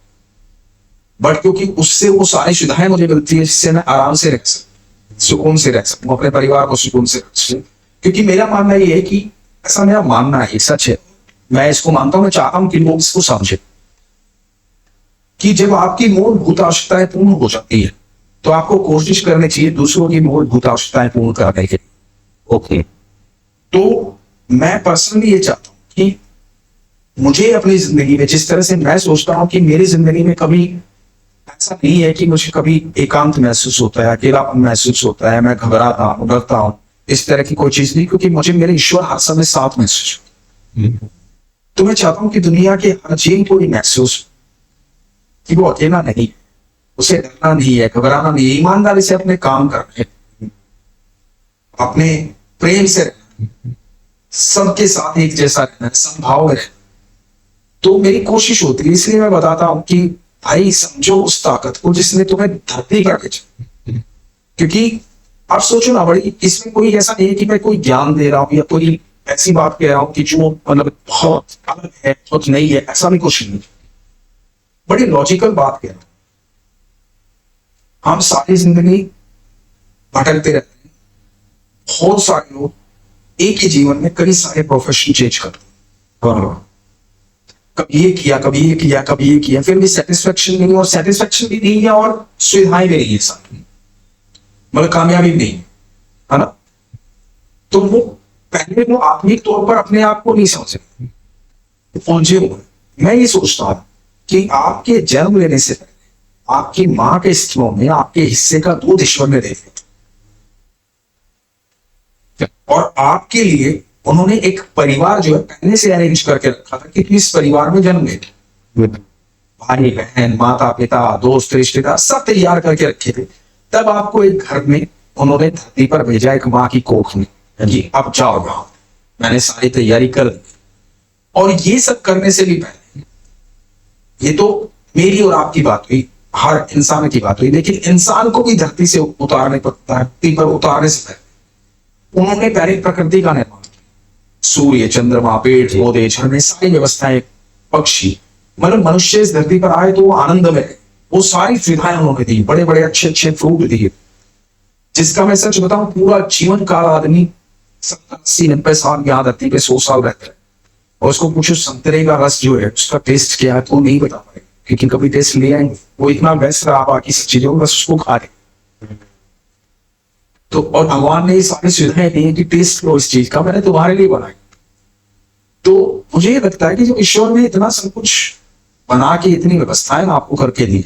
बट क्योंकि उससे वो सारी सुविधाएं मुझे मिलती है जिससे मैं आराम से रह सकूं, सुकून से रह सकूं, अपने परिवार को सुकून से रख सकूं। क्योंकि मेरा मानना ये है कि, ऐसा मेरा मानना है, सच है, मैं इसको मानता हूं, मैं चाहता हूं कि लोग इसको समझे कि जब आपकी मूलभूत आवश्यकताएं पूर्ण हो जाती है, तो आपको कोशिश करनी चाहिए दूसरों की मूलभूत आवश्यकताएं पूर्ण करने के। ओके। तो मैं पर्सनली ये चाहता हूं कि मुझे अपनी जिंदगी में, जिस तरह से मैं सोचता हूं कि मेरी जिंदगी में कभी ऐसा नहीं है कि मुझे कभी एकांत महसूस होता है, अकेलापन महसूस होता है, मैं घबराता हूं, डरता हूं, इस तरह की कोई चीज नहीं, क्योंकि मुझे मेरे ईश्वर हर समय साथ महसूस हो। तो मैं चाहता हूं कि दुनिया के हर जीव को भी महसूस कि वो अकेला नहीं, उसे डरना नहीं है, घबराना नहीं है, ईमानदारी से अपने काम करना है, अपने प्रेम से रहना, सबके साथ एक जैसा रहना, संभाव है। तो मेरी कोशिश होती है, इसलिए मैं बताता हूं कि भाई समझो उस ताकत को जिसने तुम्हें धरती का भेजा। क्योंकि आप सोचो ना, बड़ी इसमें कोई ऐसा नहीं है कि मैं कोई ज्ञान दे रहा हूं या कोई ऐसी बात कह रहा हूं कि जो मतलब बहुत अलग है, बहुत नहीं है, ऐसा भी कुछ नहीं। बड़ी लॉजिकल बात कह रहा हूं। हम सारी जिंदगी भटकते रहते हैं। बहुत सारे लोग एक ही जीवन में कई सारे प्रोफेशन चेंज करते हैं, कभी ये किया, कभी ये किया, कभी ये किया, फिर भी सेटिस्फेक्शन नहीं, और सेटिस्फेक्शन भी नहीं है और सुविधाएं भी नहीं है साथ में, मतलब कामयाबी भी नहीं है ना। तो वो पहले वो आत्मिक तौर पर अपने आप को नहीं समझे, पहुंचे हुए। मैं ये सोचता हूं कि आपके जन्म लेने से पहले आपकी मां के स्तनों में आपके हिस्से का दूध ईश्वर ने दे दिया, और आपके लिए उन्होंने एक परिवार जो है पहले से अरेंज करके रखा था कि इस परिवार में जन्म ले, भाई बहन माता पिता दोस्त रिश्तेदार सब तैयार करके रखे थे। तब आपको एक घर में उन्होंने धरती पर भेजा, एक माँ की कोख में, जी अब जाओ गाँव, मैंने सारी तैयारी कर दी। और ये सब करने से भी पहले, ये तो मेरी और आपकी बात हुई, हर इंसान की बात हुई, लेकिन इंसान को भी धरती से उतारने पर, धरती पर उतारने से पहले उन्होंने पहले प्रकृति का निर्माण किया। सूर्य चंद्रमा पेड़ पौधे झरने सारी व्यवस्थाएं, पक्षी, मतलब मनुष्य इस धरती पर आए तो वो आनंद में रहे, वो सारी सुविधाएं उन्होंने दी, बड़े बड़े अच्छे अच्छे फ्रूट दिए, जिसका मैं सच बताऊं पूरा जीवन काल आदमी 70-80-90 साल यहाँ धरती पे 100 साल रहता है, और उसको पूछो संतरे का रस जो है उसका टेस्ट क्या है तो नहीं बता पाएगा, क्योंकि कभी टेस्ट लिया है, वो इतना व्यस्त रहा बाकी सब चीजों बस उसको खा रहे। तो और भगवान ने ये सारी सुविधाएं दी है कि टेस्ट लो इस चीज का, मैंने तुम्हारे लिए बनाई। तो मुझे ये लगता है कि जो ईश्वर ने इतना सब कुछ बना के इतनी व्यवस्थाएं आपको करके दी,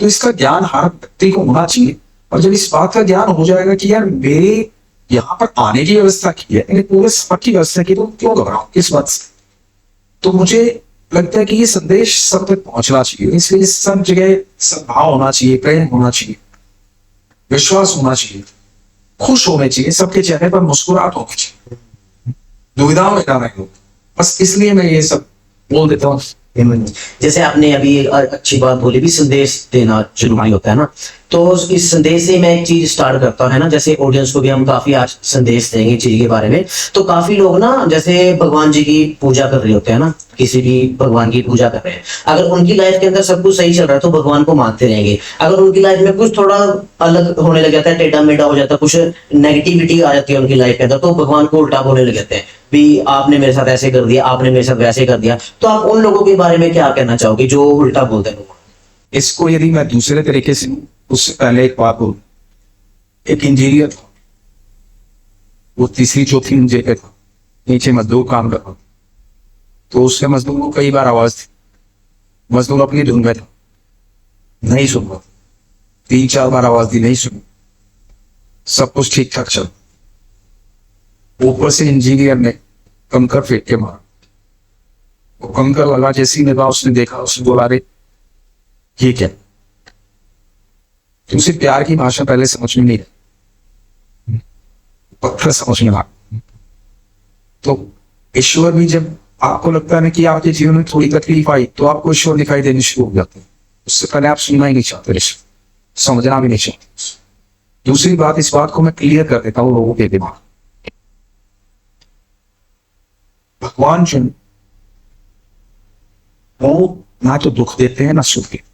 तो इसका ज्ञान हर व्यक्ति को होना चाहिए। और जब इस बात का ज्ञान हो जाएगा कि यार मेरे यहाँ पर आने की व्यवस्था की है, मैंने पूरे सफर की व्यवस्था की, तो क्यों घबराऊं किस बात से। तो मुझे लगता है कि ये संदेश सब तक पहुंचना चाहिए, इसलिए सब जगह सद्भाव होना चाहिए, प्रेम होना चाहिए, विश्वास होना चाहिए, खुश होने चाहिए, सबके चेहरे पर मुस्कुराहट होनी चाहिए, दुविधा में ना रहे। बस इसलिए मैं ये सब बोल देता हूँ। जैसे आपने अभी अच्छी बात बोली भी, संदेश देना जरूरी होता है ना, तो इस संदेश से मैं एक चीज स्टार्ट करता हूँ है ना, जैसे ऑडियंस को भी हम काफी आज संदेश देंगे चीज के बारे में। तो काफी लोग ना जैसे भगवान जी की पूजा कर रहे होते हैं ना, किसी भी भगवान की पूजा कर रहे हैं, अगर उनकी लाइफ के अंदर सब कुछ सही चल रहा है तो भगवान को मानते रहेंगे। अगर उनकी लाइफ में कुछ थोड़ा अलग होने लग जाता है, टेढ़ा मेढ़ा हो जाता है, कुछ नेगेटिविटी आ जाती है उनकी लाइफ के अंदर, तो भगवान को उल्टा बोलने लग जाते हैं भी, आपने मेरे साथ ऐसे कर दिया, आपने मेरे साथ वैसे कर दिया। तो आप उन लोगों के बारे में क्या कहना चाहोगे जो उल्टा बोलते हैं? इसको यदि मैं दूसरे तरीके से, उससे पहले एक बात बोलूं, एक इंजीनियर था, वो तीसरी चौथी मंजिल पे था, नीचे मजदूर काम कर रहा, तो उससे मजदूर को कई बार आवाज थी, मजदूर अपनी धुन में था, नहीं सुन रहा, 3-4 बार आवाज दी, नहीं सुनी, सब कुछ ठीक ठाक चल, ऊपर से इंजीनियर ने कंकर फेंक के मारा, वो कंकर लगा, जैसे ही लगा उसने देखा, उसने बोला अरे ये क्या, उसे प्यार की भाषा पहले समझ में नहीं आई, पत्थर समझ में आ। तो ईश्वर भी जब आपको लगता है ना कि आपके जीवन में थोड़ी तकलीफ आई, तो आपको ईश्वर दिखाई देने शुरू हो जाते हैं, उससे पहले आप सुनना ही नहीं चाहते, समझना भी नहीं चाहते। दूसरी बात, इस बात को मैं क्लियर कर देता हूँ लोगों के दिमाग, भगवान जो वो ना तो दुख देते हैं ना सुख देते,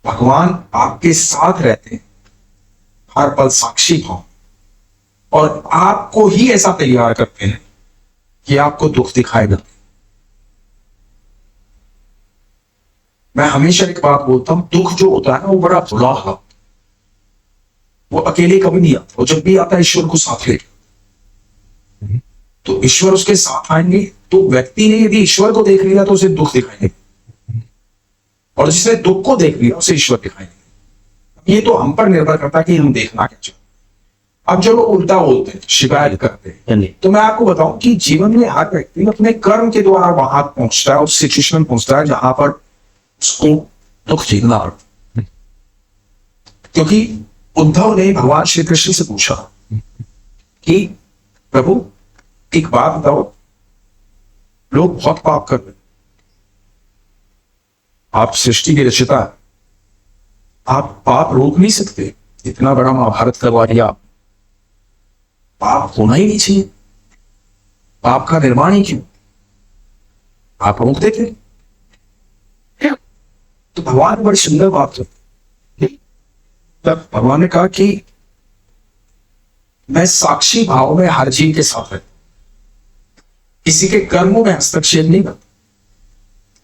भगवान आपके साथ रहते हैं, हर पल साक्षी भाव, और आपको ही ऐसा तैयार करते हैं कि आपको दुख दिखाएगा। मैं हमेशा एक बात बोलता हूं, दुख जो होता है ना वो बड़ा बुरा होता, वो अकेले कभी नहीं आता, वो जब भी आता है ईश्वर को साथ ले, तो ईश्वर उसके साथ आएंगे। तो व्यक्ति ने यदि ईश्वर को देख लिया तो उसे दुख दिखाई देगा, और जिसने दुख को देख लिया उसे ईश्वर दिखाई देगा। ये तो हम पर निर्भर करता है कि हम देखना क्या चाहते। अब जब वो उल्टा बोलते हैं, शिकायत करते हैं, तो मैं आपको बताऊं कि जीवन में हर व्यक्ति अपने कर्म के द्वारा वहां पहुंचता है, उस सिचुएशन में पहुंचता है जहां पर उसको दुख झेलना। क्योंकि उद्धव ने भगवान श्री कृष्ण से पूछा कि प्रभु एक बात बताओ, लोग बहुत पाप कर रहे, आप सृष्टि के रचयिता, आप पाप रोक नहीं सकते, इतना बड़ा महाभारत करवा दिया, पाप होना ही नहीं चाहिए, पाप का निर्माण ही क्यों, आप रोक देते। तो भगवान ने बड़ी सुंदर बात की, तब भगवान ने कहा कि मैं साक्षी भाव में हर जीव के साथ रहता, किसी के कर्मों में हस्तक्षेप नहीं करता।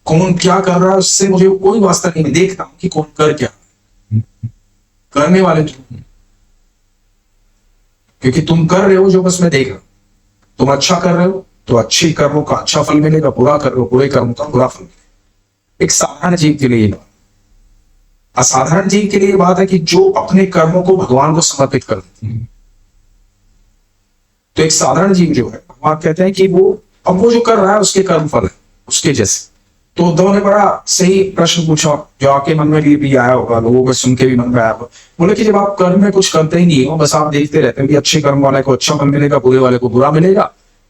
कौन क्या कर रहा है उससे मुझे कोई वास्ता नहीं, देखता हूं कि कौन कर क्या, करने वाले तुम, क्योंकि तुम कर रहे हो जो बस मैं देख रहा हूं। तुम अच्छा कर रहे हो तो अच्छे कर्मों का अच्छा फल मिलेगा, बुरा कर रहे हो बुरे कर्मों का बुरा फल मिलेगा। एक साधारण जीव के लिए ये बात, असाधारण जीव के लिए बात है कि जो अपने कर्मों को भगवान को समर्पित कर देते हैं। तो एक साधारण जीव जो है, भगवान कहते हैं कि वो अब वो जो कर रहा है उसके कर्म फल है उसके जैसे। तो उद्धव ने बड़ा सही प्रश्न पूछा जो आपके मन में भी आया होगा, लोगों को सुन के भी मन में आया होगा। बोले कि जब आप कर्म में कुछ करते ही नहीं हो, बस आप देखते रहते हैं कि अच्छे कर्म वाले को अच्छा फल मिलेगा, बुरे वाले को बुरा मिलेगा,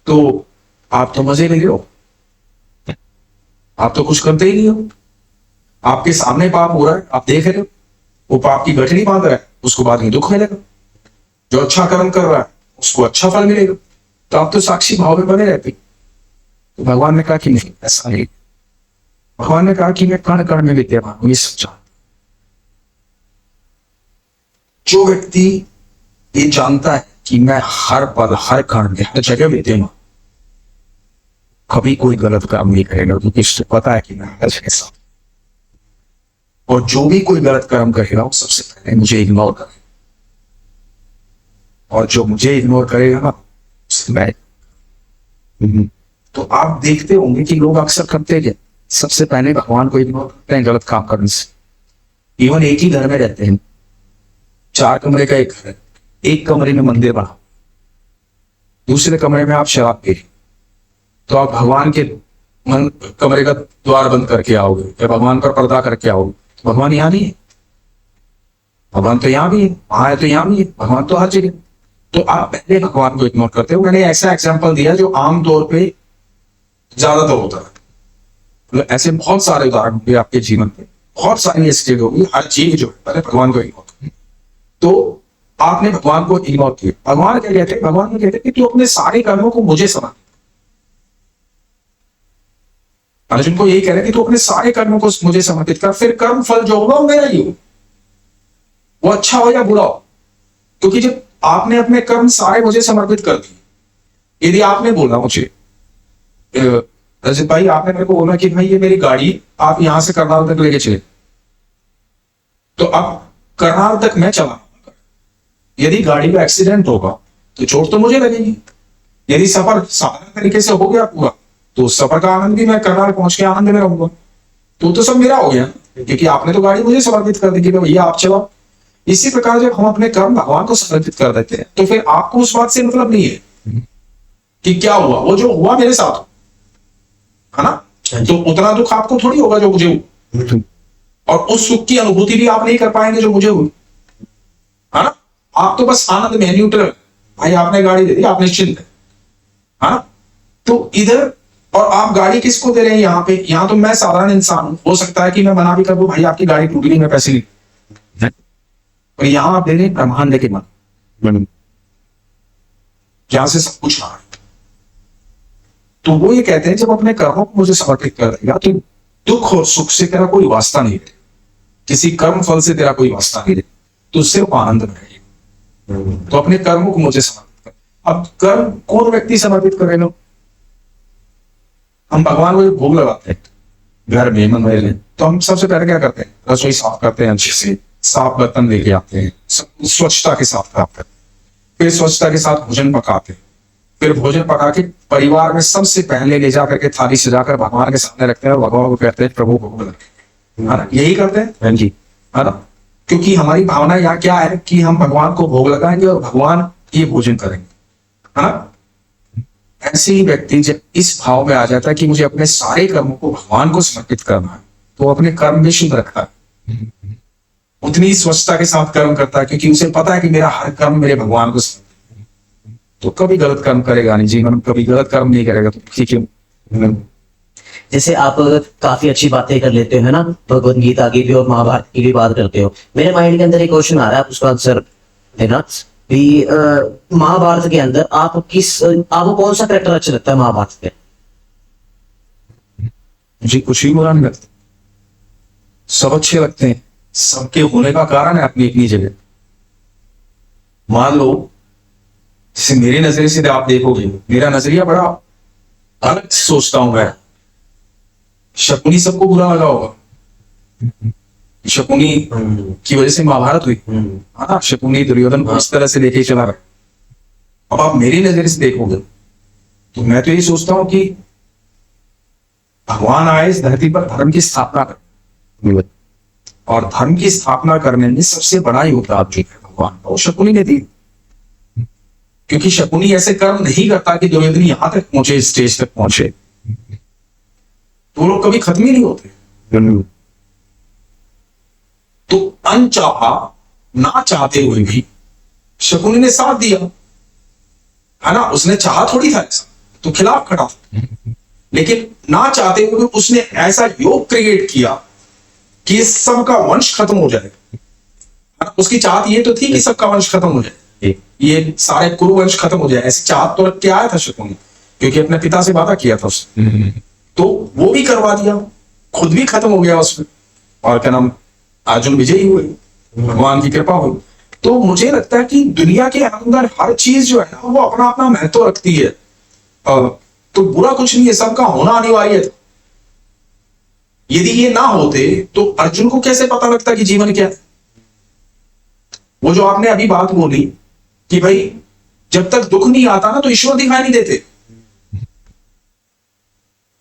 तो आप तो मजे ले रहे हो, आप तो कुछ करते ही नहीं हो। आपके सामने पाप हो रहा है, आप देख रहे हो, वो पाप की गठरी बांध रहा है, उसको बाद में दुख मिलेगा। जो अच्छा कर्म कर रहा है उसको अच्छा फल मिलेगा। तो आप तो साक्षी भाव में बने रहते। तो भगवान ने कहा कि नहीं, ऐसा नहीं। भगवान ने कहा कि मैं कण कण में विद्यमान हूं, ये सच्चा। जो व्यक्ति ये जानता है कि मैं हर पल हर कण में हर जगह विद्यमान, कभी कोई गलत काम नहीं करेगा, क्योंकि उसको पता है कि मैं हर जगह साथ। और जो भी कोई गलत कर्म करेगा वो सबसे पहले मुझे इग्नोर करे, और जो मुझे इग्नोर करेगा ना उससे मैं। तो आप देखते होंगे कि लोग अक्सर करते हैं, सबसे पहले भगवान को इग्नोर करते हैं गलत काम करने से। इवन एक ही घर में रहते हैं, 4 कमरे का एक घर है, एक कमरे में मंदिर बना, दूसरे कमरे में आप शराब पी, तो आप भगवान के कमरे का द्वार बंद करके आओगे या भगवान पर पर्दा करके आओगे, तो भगवान यहां नहीं है। भगवान तो यहां भी है, वहां है तो यहां भी है, भगवान तो हर जगह। तो आप पहले भगवान को इग्नोर करते हो। मैंने ऐसा एग्जाम्पल दिया जो आमतौर पे ज्यादातर होता है, मतलब ऐसे बहुत सारे उदाहरण होंगे आपके जीवन में, बहुत सारी ऐसी जगह होगी, हर चीज जो है पहले भगवान को इग्नोर करते। तो आपने भगवान को इग्नोर किया। भगवान क्या कहते हैं? भगवान को कहते हैं कि तू अपने सारे कर्मों को मुझे समर्पित। अर्जुन को यही कह रहे हैं कि तू अपने सारे कर्मों को मुझे समर्पित कर, फिर कर्म फल जो होगा वो मेरा ही हो, वो अच्छा हो या बुरा हो। क्योंकि जब आपने अपने कर्म सारे मुझे समर्पित कर दिए, यदि आपने बोला मुझे रजत भाई, आपने मेरे को बोला कि भाई ये मेरी गाड़ी आप यहां से करनाल तक लेके चले, तो अब करनाल तक मैं चला, यदि गाड़ी का एक्सीडेंट होगा तो चोट तो मुझे लगेगी। यदि सफर साधारण तरीके से हो गया पूरा, तो उस सफर का आनंद भी मैं करनाल पहुंच के आनंद में रहूंगा, तो सब मेरा हो गया, क्योंकि आपने तो गाड़ी मुझे समर्पित कर दी कि भैया आप चलाओ। इसी प्रकार जब हम अपने कर्म भगवान को समर्पित कर देते हैं, तो फिर आपको उस बात से मतलब नहीं है कि क्या हुआ, वो जो हुआ मेरे साथ है ना, तो उतना दुख आपको थोड़ी होगा जो मुझे हुआ, और उस सुख की अनुभूति भी आप नहीं कर पाएंगे जो मुझे हुई, है ना। आप तो बस आनंद में न्यूट्रल, भाई आपने गाड़ी दे दी, आप निश्चिंत है ना। तो इधर, और आप गाड़ी किसको दे रहे हैं यहाँ पे? यहाँ तो मैं साधारण इंसान हूं, हो सकता है कि मैं मना भी कर दूं, भाई आपकी गाड़ी टूट गई, मैं पैसे नहीं, और यहां आप दे रहे हैं ब्रह्मांड के मन, जहां से सब कुछ रहा है। तो वो ये कहते हैं जब अपने कर्मों को मुझे समर्पित कर देगा, तो दुख और सुख से तेरा कोई वास्ता नहीं है, किसी कर्म फल से तेरा कोई वास्ता नहीं है, तो सिर्फ आनंद रहेगा। तो अपने कर्मों को मुझे समर्पित कर। अब कर्म कौन व्यक्ति समर्पित करेगा? हम भगवान को भोग लगाते हैं घर में, मंदिर में, तो हम सबसे पहले क्या करते हैं? रसोई साफ करते हैं, अच्छे से साफ बर्तन लेके आते हैं, स्वच्छता के साथ खाते हैं, फिर स्वच्छता के साथ भोजन पकाते हैं, फिर भोजन पका के परिवार में सबसे पहले ले जाकर के थाली सजाकर भगवान के सामने रखते हैं, और भगवान को कहते हैं प्रभु भोग लगे, है ना। यही करते हैं जी, है ना। क्योंकि हमारी भावना यहाँ क्या है कि हम भगवान को भोग लगाएंगे और भगवान ये भोजन करेंगे, है ना। ऐसे ही व्यक्ति जब इस भाव में आ जाता है कि मुझे अपने सारे कर्मों को भगवान को समर्पित करना है, तो वो अपने कर्म भी शुद्ध रखता है, उतनी स्वच्छता के साथ कर्म करता है, क्योंकि उसे पता है कि मेरा हर कर्म मेरे भगवान को समर्पित है। तो कभी गलत कर्म करेगा नहीं जीवन में, कभी गलत कर्म नहीं करेगा। तो ठीक है, जैसे आप काफी अच्छी बातें कर लेते हो, है ना, भगवत गीता की भी और महाभारत की भी बात करते हो। मेरे माइंड के अंदर एक क्वेश्चन आ रहा है, आप उसका आंसर देना भी। महाभारत के अंदर आपको कौन सा कैरेक्टर अच्छा लगता है महाभारत के? जी कुछ ही बुरा नहीं लगता, सब अच्छे लगते हैं, सबके होने का कारण है अपनी अपनी जगह। मान लो जैसे मेरे नजरिए से आप देखोगे, मेरा नजरिया बड़ा अलग सोचता हूं मैं। शकुनी सबको बुरा लगा होगा, शकुनी की वजह से महाभारत हुई। हाँ, शकुनी दुर्योधन को इस तरह से लेके चला रहा। अब आप मेरी नजर से देखोगे तो मैं तो यही सोचता हूं कि भगवान आए इस धरती पर धर्म की स्थापना कर, और धर्म की स्थापना करने में सबसे बड़ा योगदान जो है भगवान का, वो शकुनी ने दी। क्योंकि शकुनी ऐसे कर्म नहीं करता कि दुर्योधन यहां तक पहुंचे, स्टेज तक पहुंचे, तो लोग कभी खत्म ही नहीं होते। तो अनचाहा, ना चाहते हुए भी शकुनी ने साथ दिया, है ना। उसने चाहा थोड़ी था ऐसा, तो खिलाफ खड़ा था, लेकिन ना चाहते हुए उसने ऐसा योग क्रिएट किया कि इस सबका वंश खत्म हो जाए। उसकी चाहत ये तो थी कि सबका वंश खत्म हो जाए, ये सारे कुरुवंश खत्म हो जाए, ऐसी चाहत तो रख के आया था शकुनी, क्योंकि अपने पिता से वादा किया था उसने। तो वो भी करवा दिया, खुद भी खत्म हो गया उसमें, और क्या नाम, अर्जुन विजयी हुए, भगवान की कृपा हुई। तो मुझे लगता है कि दुनिया के अंदर हर चीज जो है ना, वो अपना अपना महत्व रखती है। तो बुरा कुछ नहीं है, सबका होना अनिवार्य था। यदि ये ना होते तो अर्जुन को कैसे पता लगता कि जीवन क्या है। वो जो आपने अभी बात बोली कि भाई जब तक दुख नहीं आता ना तो ईश्वर दिखाई नहीं देते,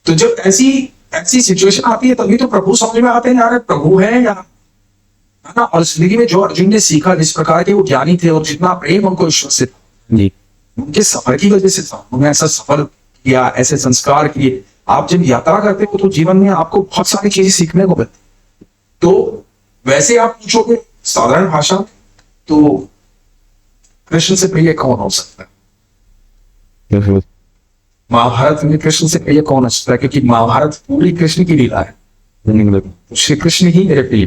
तो जब ऐसी ऐसी सिचुएशन आती है तभी तो प्रभु समझ में आते हैं, यार प्रभु है या, है ना। और जिंदगी में जो अर्जुन ने सीखा, जिस प्रकार के वो ज्ञानी थे और जितना प्रेम उनको ईश्वर से जी, उनके सफर की वजह से था, उन्होंने ऐसा सफर किया, ऐसे संस्कार किए। आप जब यात्रा करते हो तो जीवन में आपको बहुत सारी चीजें सीखने को मिलती। तो वैसे आप पूछोगे साधारण भाषा, तो कृष्ण से प्रिय कौन हो सकता है? महाभारत में कृष्ण से प्रिय कौन हो सकता है? क्योंकि महाभारत पूरी कृष्ण की लीला है, श्री कृष्ण ही मेरे प्रिय।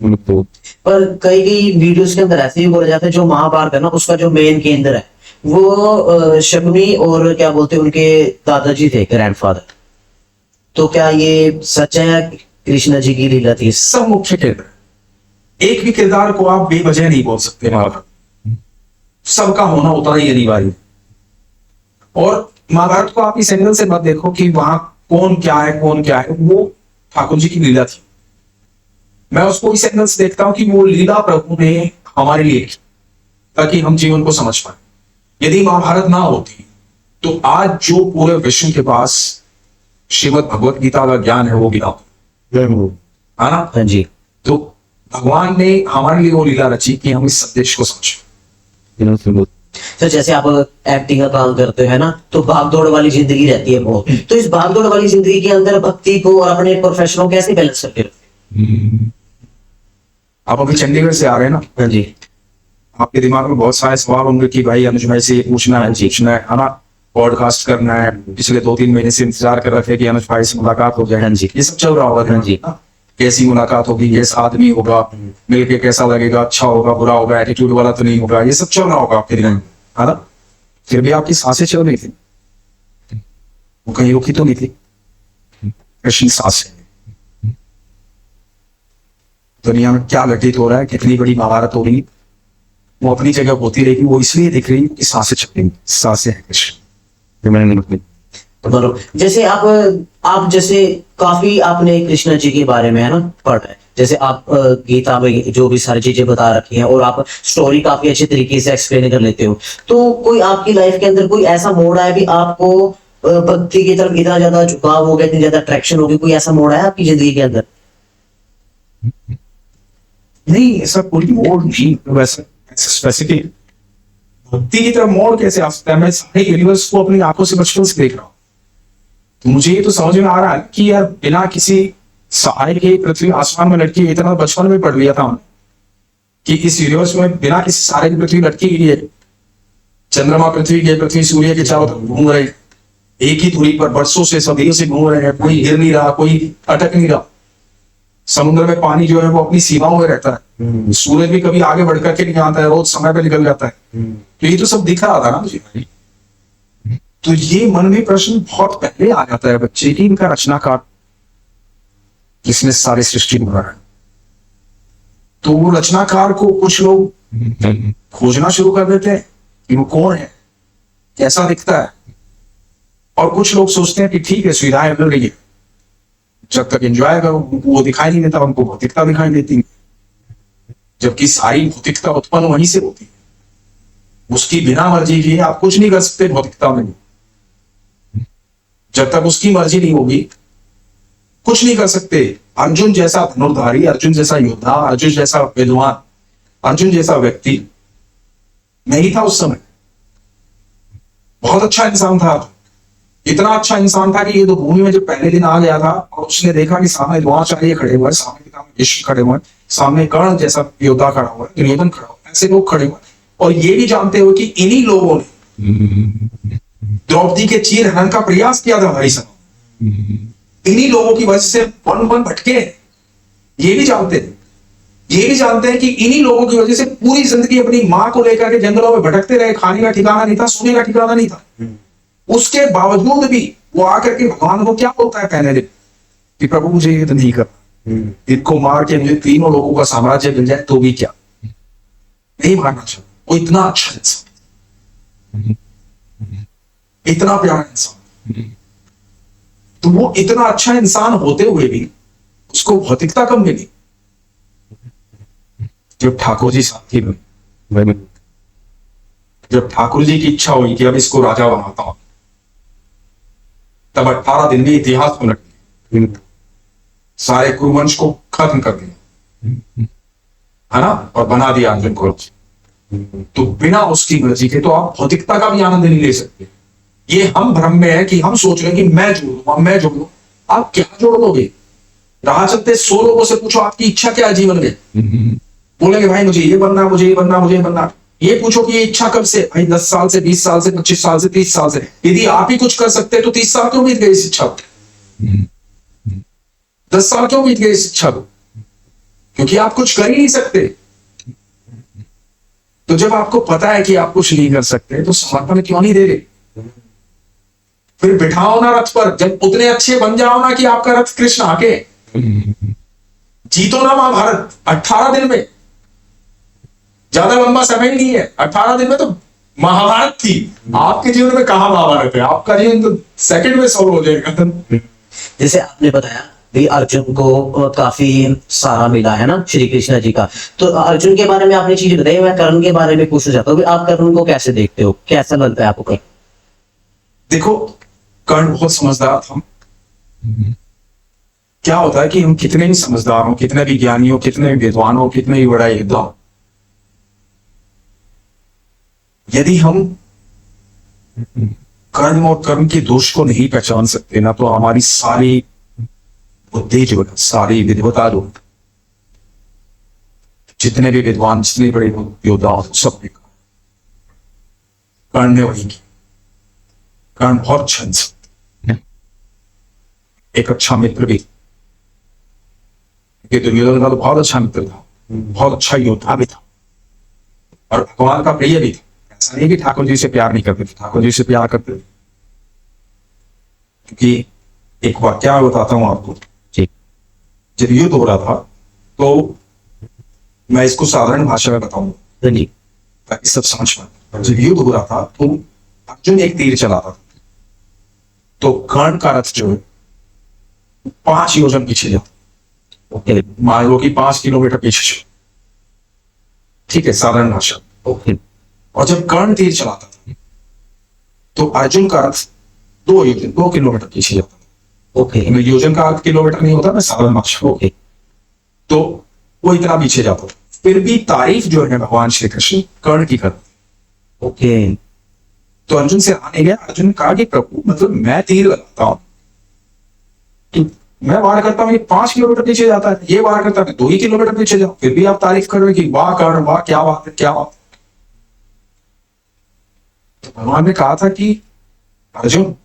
पर कई कई वीडियोस के अंदर ऐसे ही बोला जाता है, जो महाभारत है ना उसका जो मेन केंद्र है वो शकुनी और क्या बोलते हैं उनके दादाजी थे, ग्रैंडफादर। तो क्या ये सच है, कृष्ण जी की लीला थी? सब मुख्य किरदार, एक भी किरदार को आप बेवजह नहीं बोल सकते। महाभारत सबका होना उतना ही अनिवार्य। और महाभारत को आप इस एंगल से मत देखो कि वहां कौन क्या है, कौन क्या है, वो ठाकुर जी की लीला थी। मैं उसको इस एंगल से देखता हूं कि वो लीला प्रभु ने हमारे लिए की, ताकि हम जीवन को समझ पाए। यदि महाभारत ना होती तो आज जो पूरे विश्व के पास श्रीमद् भगवत गीता का ज्ञान है वो गिना, है ना। हाँ जी। तो भगवान ने हमारे लिए वो लीला रची कि हम इस संदेश को समझें। तो जैसे आप एक्टिंग का काम करते हैं ना, तो भागदौड़ वाली जिंदगी रहती है बहुत। तो इस भागदौड़ वाली जिंदगी के अंदर भक्ति को और अपने प्रोफेशन को कैसे बैलेंस करते हो? आप अभी चंडीगढ़ से आ रहे हैं ना? हाँ जी। आपके दिमाग में बहुत सारे सवाल होंगे कि भाई अनुज भाई से ये पूछना है ना, पॉडकास्ट करना है। पिछले 2-3 महीने से इंतजार कर रहे थे कि अनुज भाई से मुलाकात हो जाए। हाँ जी। ये सब चल रहा होगा। हाँ जी। कैसी मुलाकात होगी, कैसा आदमी होगा, मिलके कैसा लगेगा, अच्छा होगा, बुरा होगा, एटीट्यूड वाला तो नहीं होगा, ये सब चल रहा होगा आपके दिमाग में, है ना। फिर भी आपकी सांसें चल रही थी, वो कहीं रुकी तो नहीं थी। कृष्ण सांसें, दुनिया में क्या घटित हो रहा है, कितनी बड़ी महाभारत हो रही, वो अपनी जगह होती रहेगी। वो इसलिए दिख रही है कि सांसें चल रही, सांसें हैं कृष्ण। तो जैसे आप जैसे काफी आपने कृष्ण जी के बारे में है ना पढ़ा है, जैसे आप गीता में जो भी सारी चीजें बता रखी हैं और आप स्टोरी काफी अच्छे तरीके से एक्सप्लेन कर लेते हो। तो कोई आपकी लाइफ के अंदर कोई ऐसा मोड़ आया भी आपको भक्ति की तरफ इतना ज्यादा झुकाव हो गया, इतनी ज्यादा अट्रैक्शन हो गई, कोई ऐसा मोड़ आया आपकी जिंदगी के अंदर? नहीं, ऐसा कोई मोड़ नहीं वैसे स्पेसिफिक। भक्ति की तरफ मोड़ कैसे आ सकता है? मैं सारे यूनिवर्स को अपनी आंखों से बचपन से देख रहा हूँ, तो मुझे ये तो समझ में आ रहा है कि यार बिना किसी सहाय के पृथ्वी आसमान में लटकी, इतना बचपन में पढ़ लिया था हमने कि इस यूनिवर्स में बिना किसी सहारे की पृथ्वी लटकी हुई है। चंद्रमा पृथ्वी के, पृथ्वी सूर्य के चारों तरफ घूम रहे, एक ही दूरी पर वर्षों से सदियों से घूम रहे हैं, कोई गिर नहीं रहा, कोई अटक नहीं रहा। समुद्र में पानी जो है वो अपनी सीमाओं में रहता है, सूरज भी कभी आगे बढ़ करके नहीं आता है, रोज समय पे निकल जाता है। तो ये तो सब दिख रहा था ना मुझे। तो ये मन में प्रश्न बहुत पहले आ जाता है बच्चे की, इनका रचनाकार किसने सारी सृष्टि बनाया। तो वो रचनाकार को कुछ लोग खोजना शुरू कर देते हैं कि वो कौन है, कैसा दिखता है, और कुछ लोग सोचते हैं कि ठीक है सुविधाएं मिल रही है, जब तक एंजॉय करो वो दिखाई नहीं देता, उनको भौतिकता दिखाई देती है, जबकि सारी भौतिकता उत्पन्न वहीं से होती है। उसकी बिना मर्जी के आप कुछ नहीं कर सकते भौतिकता में। जब तक उसकी मर्जी नहीं होगी कुछ नहीं कर सकते। अर्जुन जैसा धनुर्धारी, अर्जुन जैसा योद्धा, अर्जुन जैसा विद्वान, अर्जुन जैसा व्यक्ति नहीं था उस समय। बहुत अच्छा इंसान था, इतना अच्छा इंसान था कि ये तो भूमि में जब पहले दिन आ गया था और उसने देखा कि सामने द्रोणाचार्य खड़े हुए, सामने पितामह भीष्म खड़े हुए, सामने कर्ण जैसा योद्धा खड़ा हुआ, दुर्योधन खड़ा हुआ, ऐसे लोग खड़े हुए, और ये भी जानते हुए कि इन्हीं लोगों ने द्रौपदी के चीर हरण का प्रयास किया था भाई साहब, इन्हीं लोगों की वजह से वन वन भटके। ये भी जानते हैं, ये भी जानते हैं कि इन्हीं लोगों की वजह से पूरी जिंदगी अपनी मां को लेकर के जंगलों में भटकते रहे, खाने का ठिकाना नहीं था, सोने का ठिकाना नहीं था। उसके बावजूद भी वो आकर के भगवान को क्या बोलता है पहले दिन कि प्रभु मुझे ये तो नहीं कर, इनको मार के मुझे तीनों लोगों का साम्राज्य मिल जाए तो भी क्या, नहीं मारना चाहिए। वो इतना अच्छा इंसान, इतना प्यारा इंसान, तो वो इतना अच्छा इंसान होते हुए भी उसको भौतिकता कब मिली? जब ठाकुर जी साथी बने, जब ठाकुर जी की इच्छा हुई कि अब इसको राजा बनाता हूं, तब 18 दिन में इतिहास पलट गया, सारे कुरुवंश को खत्म कर दिया, है ना, और बना दिया अर्जुन को। तो बिना उसकी मर्जी के तो आप भौतिकता का भी आनंद नहीं ले सकते। ये हम भ्रम में है कि हम सोच रहे हैं कि मैं जोड़ लूं, मैं जोड़ लूं। आप क्या जोड़ लोगे? राह चलते 100 लोगों से पूछो आपकी इच्छा क्या है जीवन में, बोलेंगे भाई मुझे ये बनना, मुझे ये बनना, मुझे ये बनना। ये पूछो कि ये इच्छा कब से? भाई 10 साल से, 20 साल से, 25 साल से, 30 साल से। यदि आप ही कुछ कर सकते तो 30 साल क्यों बीत गए इस इच्छा को? 10 साल क्यों बीत गए इस इच्छा को? क्योंकि आप कुछ कर ही नहीं सकते। तो जब आपको पता है कि आप कुछ नहीं कर सकते तो समर्पण क्यों नहीं दे रहे? फिर बिठाओ ना रथ पर, जब उतने अच्छे बन जाओ ना कि आपका रथ कृष्ण आके जीतो ना महाभारत 18 दिन में। ज्यादा लंबा समय नहीं है, 18 दिन में तो महाभारत थी। आपके जीवन में कहां महाभारत है? आपका जीवन तो सेकंड में सॉल्व हो जाएगा। जैसे आपने बताया भी अर्जुन को काफी सारा मिला है ना श्री कृष्ण जी का, तो अर्जुन के बारे में आपने चीज बताई। मैं कर्ण के बारे में पूछना चाहता हूँ, आप कर्ण को कैसे देखते हो, कैसा लगता है आपको? देखो कर्ण बहुत समझदार था। क्या होता है कि हम कितने भी समझदार हो, कितने भी ज्ञानी हो, कितने भी विद्वान हो, कितने भी बड़ा योद्धा हो, यदि हम कर्म और कर्म के दोष को नहीं पहचान सकते ना, तो हमारी सारी बुद्धि जो है, सारी विद्वता जो, जितने भी विद्वान, जितने बड़े योद्धा हो, सब ने कर्ण ने वही की। कर्ण बहुत अच्छा इंसान, एक अच्छा मित्र भी। दुर्योधन का तो बहुत अच्छा मित्र था, बहुत अच्छा योद्धा भी था, और भगवान का प्रिय भी था। ऐसा नहीं कि ठाकुर जी से प्यार नहीं करते थे, ठाकुर जी से प्यार करते थे। क्योंकि एक वाक्य बताता हूं आपको। जब युद्ध हो रहा था तो मैं इसको साधारण भाषा में बताऊंगा ताकि सब समझ पाए। जब युद्ध हो रहा था तो अर्जुन एक तीर चलाता था, तो कर्ण का रथ जो है 5 योजन पीछे जाता, मान लो कि 5 किलोमीटर पीछे, ठीक है, साधारण भाषा। और जब कर्ण तीर चलाता था तो अर्जुन का रथ 2 किलोमीटर पीछे जाता था। योजन का 8 किलोमीटर नहीं होता ना, साधारण भाषा। तो वो इतना पीछे जाता था, फिर भी तारीफ जो है भगवान श्री कृष्ण कर्ण की करते। तो अर्जुन से आने गया, अर्जुन ने कहा कि प्रभु मतलब मैं तीर लगाता हूं, मैं वार करता हूँ, ये 5 किलोमीटर पीछे जाता है, ये वार करता है 2 ही किलोमीटर पीछे जाओ, फिर भी आप तारीफ कर रहे हैं कि वाह कर्ण वाह, क्या बात है, क्या बात है। तो भगवान ने कहा था कि अर्जुन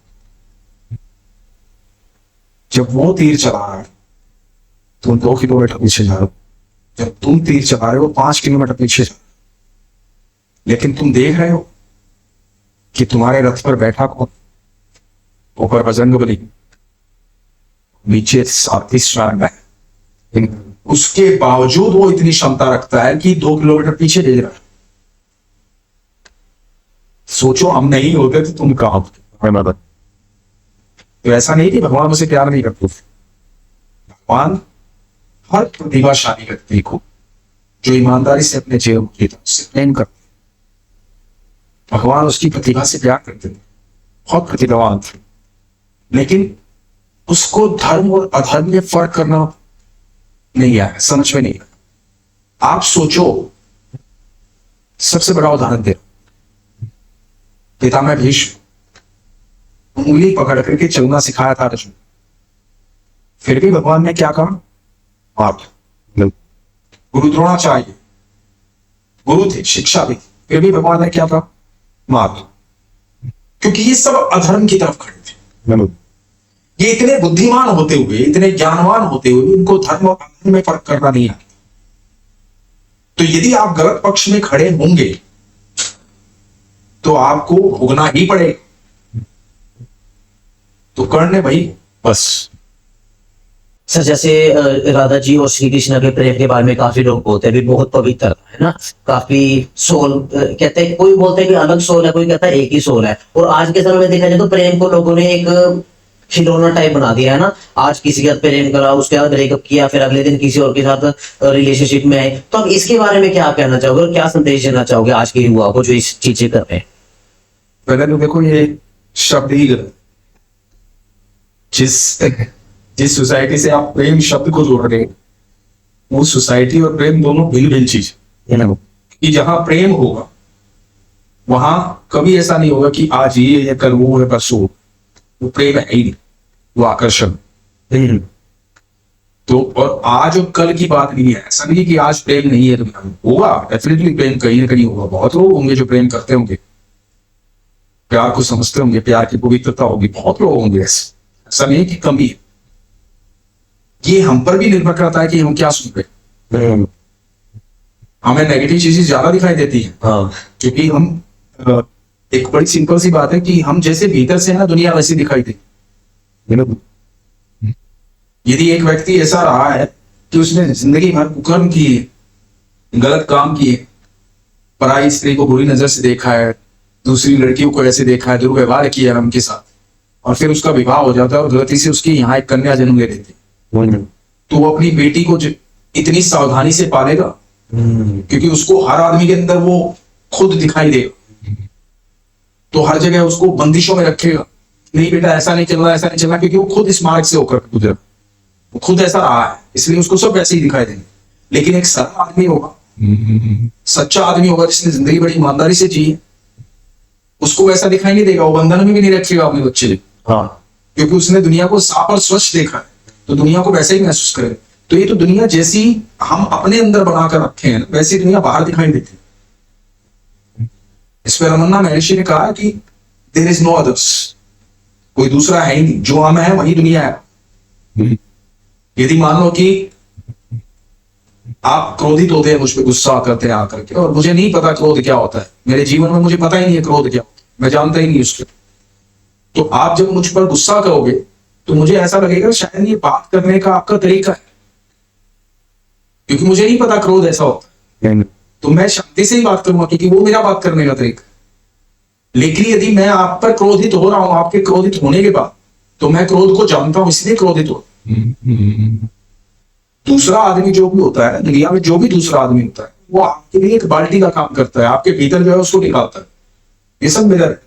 जब वो तीर चला रहा है तुम 2 किलोमीटर पीछे जा रहे हो, जब तुम तीर चला रहे हो 5 किलोमीटर पीछे जा रहे हो, लेकिन तुम देख रहे हो कि तुम्हारे रथ पर बैठा कौन? ऊपर बजरंगबली, नीचे सारथी स्वयं है। उसके बावजूद वो इतनी क्षमता रखता है कि 2 किलोमीटर पीछे भेज रहा है। सोचो हम नहीं होते तो तुम कहां होते? तो ऐसा नहीं कि भगवान उसे प्यार नहीं करते। भगवान हर प्रतिभाशाली व्यक्ति को जो ईमानदारी से अपने जीवन को जीता उससे प्रेम करते। भगवान उसकी प्रतिभा से प्यार करते थे, बहुत प्रतिभावान थे, लेकिन उसको धर्म और अधर्म में फर्क करना नहीं आया, समझ में नहीं आया। आप सोचो, सबसे बड़ा उदाहरण दे, पितामह भीष्म उंगली पकड़ करके चलना सिखाया था अर्जुन, फिर भी भगवान ने क्या कहा? आप गुरु द्रोणाचार्य गुरु थे, शिक्षा भी, फिर भी भगवान ने क्या कहा? मार। क्योंकि ये सब अधर्म की तरफ खड़े थे। ये इतने बुद्धिमान होते हुए, इतने ज्ञानवान होते हुए इनको धर्म और अधर्म में फर्क करना नहीं आता। तो यदि आप गलत पक्ष में खड़े होंगे तो आपको भोगना ही पड़ेगा। तो कर्ण ने भाई बस। सर जैसे राधा जी और श्री कृष्ण के प्रेम के बारे में काफी लोग बोलते हैं, भी बहुत पवित्र है ना, काफी सोल कहते हैं, कोई बोलते हैं कि अलग सोल है, कोई कहता है एक ही सोल है। और आज के समय में देखा जाए तो प्रेम को लोगों ने एक खिलौना टाइप बना दिया है ना, आज किसी के साथ प्रेम करा, उसके बाद ब्रेकअप किया, फिर अगले दिन किसी और के साथ रिलेशनशिप में आए। तो अब इसके बारे में क्या कहना चाहोगे और क्या संदेश देना चाहोगे आज के युवा को जो इस चीजें कर रहे हैं? पहले तो देखो, ये शब्द ही गलत। जिस सोसाइटी से आप प्रेम शब्द को जोड़ रहे हैं, वो सोसाइटी और प्रेम दोनों भिन्न भिन्न चीज है। कि जहां प्रेम होगा वहां कभी ऐसा नहीं होगा कि आज ये है कल वो है परसों। वो प्रेम है ही नहीं, वो आकर्षण। तो और आज और कल की बात नहीं है। ऐसा नहीं कि आज प्रेम नहीं है, तो होगा, डेफिनेटली प्रेम कहीं ना कहीं होगा। बहुत लोग होंगे जो प्रेम करते होंगे, प्यार को समझते होंगे, प्यार की पवित्रता होगी, बहुत लोग होंगे ऐसा नहीं कि कमी है। ये हम पर भी निर्भर करता है कि हम क्या सुन रहे हैं। हमें नेगेटिव चीजें ज्यादा दिखाई देती है, क्योंकि हम एक बड़ी सिंपल सी बात है कि हम जैसे भीतर से है ना, दुनिया वैसी दिखाई दे। यदि एक व्यक्ति ऐसा रहा है कि उसने जिंदगी भर कुकर्म किए, गलत काम किए, पराई स्त्री को बुरी नजर से देखा है, दूसरी लड़कियों को ऐसे देखा है, दुर्व्यवहार किया उनके साथ, और फिर उसका विवाह हो जाता है और गलती से उसकी यहाँ एक कन्या जन्म ले लेती, तो वो अपनी बेटी को इतनी सावधानी से पालेगा क्योंकि उसको हर आदमी के अंदर वो खुद दिखाई देगा। तो हर जगह उसको बंदिशों में रखेगा, नहीं बेटा ऐसा नहीं चलना, ऐसा नहीं चलना, क्योंकि वो खुद इस मार्ग से होकर गुजरा, वो खुद ऐसा रहा है, इसलिए उसको सब वैसे ही दिखाई देंगे। लेकिन एक सरल आदमी होगा, सच्चा आदमी होगा, जिसने जिंदगी बड़ी ईमानदारी से जी, उसको वैसा दिखाई नहीं देगा। वो बंधन में भी नहीं रखेगा अपने बच्चे, क्योंकि उसने दुनिया को साफ और स्वच्छ देखा है, तो दुनिया को वैसे ही महसूस करे। तो ये तो दुनिया जैसी हम अपने अंदर बनाकर रखे हैं, वैसी दुनिया बाहर दिखाई देती है। इस पर रमन्ना महर्षि ने कहा कि देयर इज नो अदर्स, कोई दूसरा है ही नहीं, जो हम है वही दुनिया है। यदि मान लो कि आप क्रोधित होते हैं, मुझ पर गुस्सा करते हैं आकर के, और मुझे नहीं पता क्रोध क्या होता है, मेरे जीवन में मुझे पता ही नहीं है क्रोध क्या, मैं जानता ही नहीं उसको, तो आप जब मुझ पर गुस्सा करोगे तो मुझे ऐसा लगेगा शायद ये बात करने का आपका तरीका है, क्योंकि मुझे नहीं पता क्रोध ऐसा होता है, तो मैं शांति से ही बात करूंगा क्योंकि वो मेरा बात करने का तरीका। लेकिन यदि मैं आप पर क्रोधित हो रहा हूं, आपके क्रोधित होने के बाद, तो मैं क्रोध को जानता हूं, इसलिए क्रोधित हो। दूसरा आदमी जो भी होता है दुनिया में, जो भी दूसरा आदमी होता है, वो आपके लिए एक बाल्टी का काम करता है, आपके भीतर जो है उसको निकालता है। ये सब मिरर है।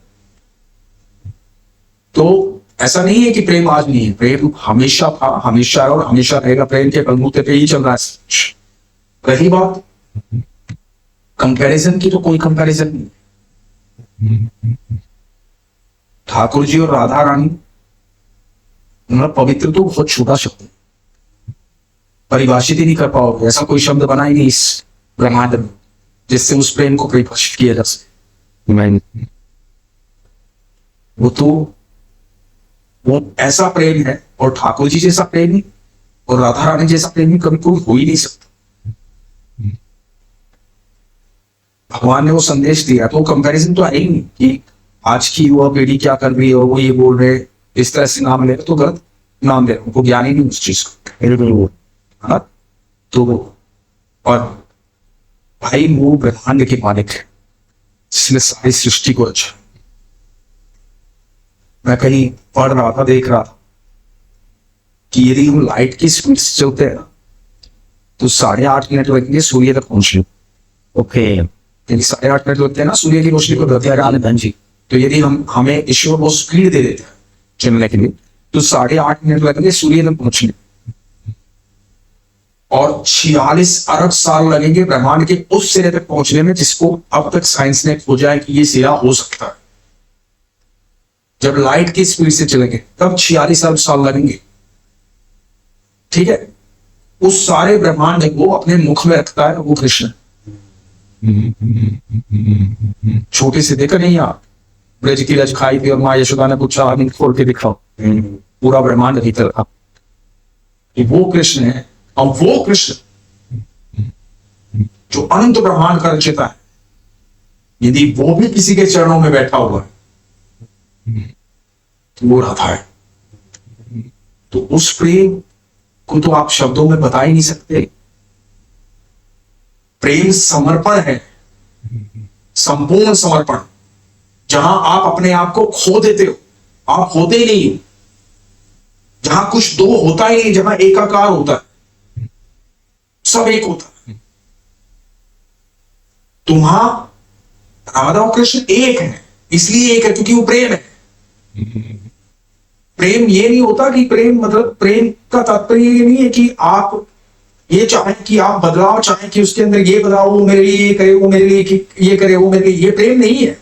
तो ऐसा नहीं है कि प्रेम आज नहीं है, प्रेम हमेशा था, हमेशा है और हमेशा रहेगा। प्रेम के बलबूते पे ही चल रहा है। रही बात कंपैरिजन की, तो कोई कंपैरिजन नहीं। ठाकुर जी और राधा रानी, उन्होंने पवित्र तो बहुत छोटा शब्द है, परिभाषित ही नहीं कर पाओगे, ऐसा कोई शब्द बना ही नहीं इस ब्रह्मांड में जिससे उस प्रेम को परिभाषित किया जा सके। वो ऐसा प्रेम है, और ठाकुर जी जैसा प्रेम ही और राधा रानी जैसा प्रेम ही कभी कोई हो ही नहीं सकता। भगवान ने वो संदेश दिया, तो कंपैरिजन तो है ही नहीं कि आज की युवा पीढ़ी क्या कर रही है और वो ये बोल रहे इस तरह से नाम ले, तो गलत नाम ले, उनको ज्ञान ही नहीं उस चीज का। तो और भाई वो ब्रह्मांड के मालिक है जिसने सारी सृष्टि को रचा, मैं कहीं पढ़ रहा था, देख रहा था कि यदि हम लाइट की स्पीड से चलते हैं तो 8.5 मिनट लगेंगे सूर्य तक पहुंचने। ओके। यदि 8.5 मिनट लगते हैं ना सूर्य की रोशनी को धरती आने में, जी। तो यदि हमें ईश्वर वो स्पीड दे देते हैं चलने के लिए तो 8.5 मिनट लगेंगे सूर्य तक पहुंचने, और 46 अरब साल लगेंगे ब्रह्मांड के उस सिरे तक पहुंचने में जिसको अब तक साइंस ने खोजा है कि ये सिरा हो सकता है। जब लाइट की स्पीड से चलेंगे तब 46 अरब साल लगेंगे। ठीक है, उस सारे ब्रह्मांड को अपने मुख में रखता है वो कृष्ण। छोटे से देखा नहीं आप, ब्रज की रज खाई थी और माँ यशोदा ने पूछा आदमी खोल के दिखाओ, पूरा ब्रह्मांड भीतर था। वो कृष्ण है, और वो कृष्ण जो अनंत ब्रह्मांड का रचयिता है, यदि वो भी किसी के चरणों में बैठा हुआ है तो वो राधा है। तो उस प्रेम को तो आप शब्दों में बता ही नहीं सकते। प्रेम समर्पण है, संपूर्ण समर्पण, जहां आप अपने आप को खो देते हो, आप होते ही नहीं हो, जहां कुछ दो होता ही नहीं, जहां एकाकार होता है, सब एक होता है। तो वहां राधा और कृष्ण एक है, इसलिए एक है क्योंकि वो प्रेम है। प्रेम ये नहीं होता कि प्रेम मतलब, प्रेम का तात्पर्य ये नहीं है कि आप ये चाहें कि आप बदलाव चाहें कि उसके अंदर ये बदलाव, वो मेरे लिए ये करे, वो मेरे लिए ये करे, वो मेरे लिए, ये प्रेम नहीं है।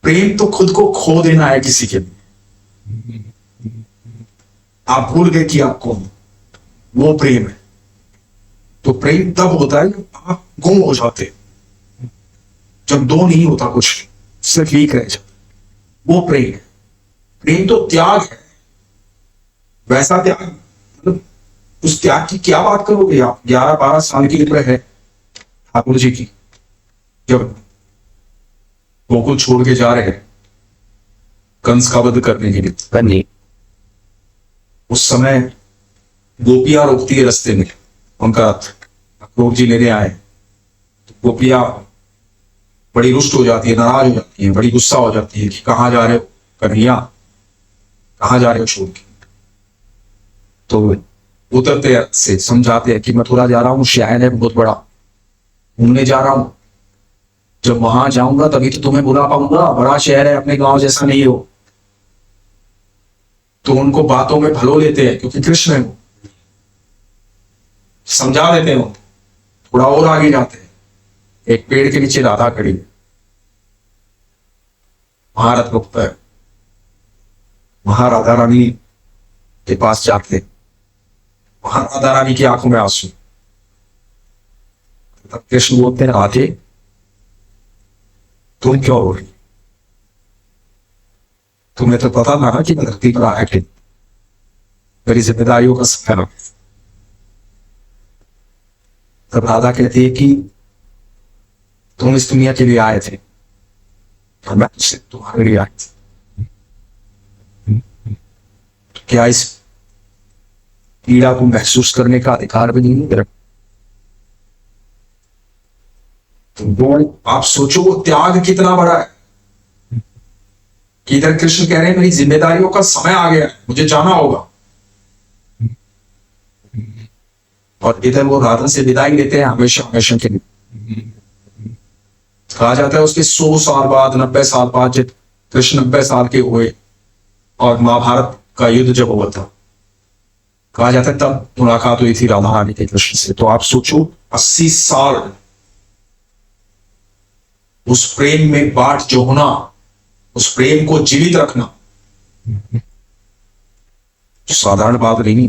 प्रेम तो खुद को खो देना है किसी के लिए। आप भूल गए कि आप कौन, वो प्रेम है। तो प्रेम तब होता है जब आप गुम हो जाते, जब दो नहीं होता, कुछ सिर्फ एक रह जाता, वो प्रेम है। प्रेम तो त्याग है, वैसा त्याग, मतलब उस त्याग की क्या बात करोगे आप। 11-12 साल की उम्र है ठाकुर जी की, जब गोकुल छोड़ के जा रहे हैं कंस का वध करने के लिए, उस समय गोपियां रोकती है रास्ते में, उनका ठाकुर जी लेने आए तो गोपियां बड़ी रुष्ट हो जाती है, नाराज हो जाती है, बड़ी गुस्सा हो जाती है कि कहां जा रहे हो कन्हैया, कहां जा रहे हो छोड़ के। तो उतरते से समझाते हैं कि मैं थोड़ा जा रहा हूँ, शहर है बहुत बड़ा, घूमने जा रहा हूं, जब वहां जाऊंगा तभी तो तुम्हें बुला पाऊंगा, बड़ा शहर है, अपने गांव जैसा नहीं हो। तो उनको बातों में भलो लेते हैं क्योंकि कृष्ण है, वो समझा देते हैं। थोड़ा और आगे जाते हैं, एक पेड़ के नीचे राधा खड़ी है, महारथ रुकता है, वहां राधा रानी के पास जाते, वहां राधा रानी की आंखों में आंसू, तब कृष्ण बोलते हैं राधे तुम क्यों रो रही, तुम्हें तो पता ना कि धरती पर आया कि मेरी जिम्मेदारियों का सफर। तब राधा कहती है कि तुम इस दुनिया के लिए आए थे और मैं तुम्हारे लिए आई थी, तो क्या इस पीड़ा को महसूस करने का अधिकार भी नहीं है? तो आप सोचो वो त्याग कितना बड़ा है कि इधर कृष्ण कह रहे हैं मेरी जिम्मेदारियों का समय आ गया, मुझे जाना होगा, और इधर वो राधा से विदाई लेते हैं हमेशा हमेशा के लिए। कहा जाता है उसके 100 साल बाद, 90 साल बाद, जब कृष्ण 90 साल के हुए और महाभारत का युद्ध जब हुआ था, कहा जाता है तब मुलाकात हुई थी राधा रानी के कृष्ण से। तो आप सोचो 80 साल उस प्रेम में बाट जो होना, उस प्रेम को जीवित रखना साधारण बात नहीं,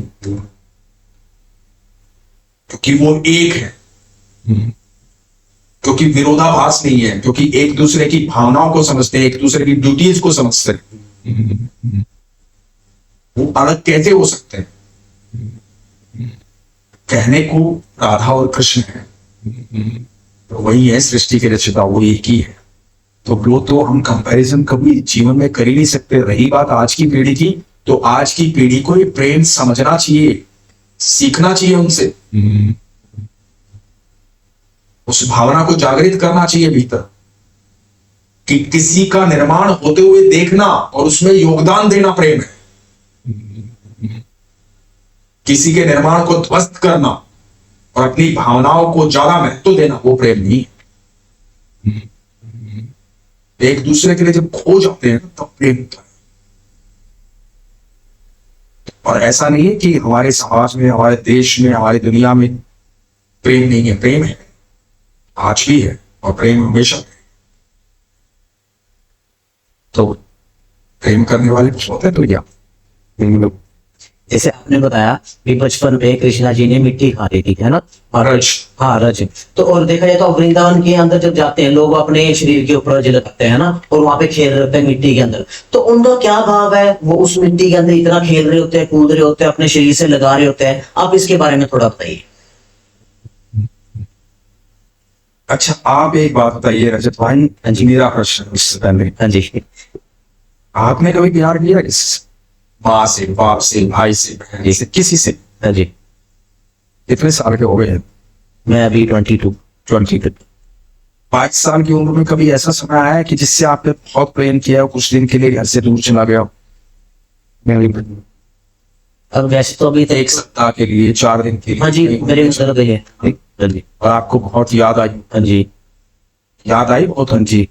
क्योंकि वो एक है, क्योंकि विरोधाभास नहीं है, क्योंकि एक दूसरे की भावनाओं को समझते हैं, एक दूसरे की ड्यूटीज को समझते हैं। वो अलग कैसे हो सकते हैं? कहने को राधा और कृष्ण है, तो वही है सृष्टि के रचयिता, वो एक ही है। तो वो तो हम कंपैरिजन कभी जीवन में कर ही नहीं सकते। रही बात आज की पीढ़ी की, तो आज की पीढ़ी को ये प्रेम समझना चाहिए, सीखना चाहिए उनसे, उस भावना को जागृत करना चाहिए भीतर, कि किसी का निर्माण होते हुए देखना और उसमें योगदान देना प्रेम है। किसी के निर्माण को ध्वस्त करना और अपनी भावनाओं को ज्यादा महत्व देना वो प्रेम नहीं है। एक दूसरे के लिए जब खो जाते हैं तब प्रेम होता है। और ऐसा नहीं है कि हमारे समाज में, हमारे देश में, हमारी दुनिया में प्रेम नहीं है। प्रेम है, आज भी है और प्रेम हमेशा है। तो प्रेम करने वाले बहुत है दुनिया। जैसे आपने बताया कि बचपन में कृष्णा जी ने मिट्टी खा ली थी, है ना? और रज। हाँ, रज। तो और देखा जाए तो वृंदावन के अंदर जब जाते हैं लोग अपने शरीर के ऊपर रज लगाते हैं ना, और वहां पे खेल रहे होते हैं मिट्टी के अंदर, तो उनका क्या भाव है? वो उस मिट्टी के अंदर इतना खेल रहे होते हैं, कूद रहे होते हैं, अपने शरीर से लगा रहे होते हैं। आप इसके बारे में थोड़ा बताइए। अच्छा, आप एक बात बताइए रजत भाई। हाँ जी। मेरा प्रश्न इससे पहले, हाँ जी। आपने कभी प्यार किया किसी माँ से, बाप से, भाई से, बहन से, किसी से? हाँ जी। कितने साल के हो गए हैं? मैं अभी 22। 5 साल की उम्र में कभी ऐसा समय आया है कि जिससे आपने बहुत प्रेम किया हो, कुछ दिन के लिए घर से दूर चला गया हो? अब वैसे तो अभी एक सप्ताह के लिए, 4 दिन के लिए? हाँ जी, मेरे मतलब तो ये। हाँ जी। और आपको बहुत याद आई? हाँ जी। याद आई बहुत? हाँ जी।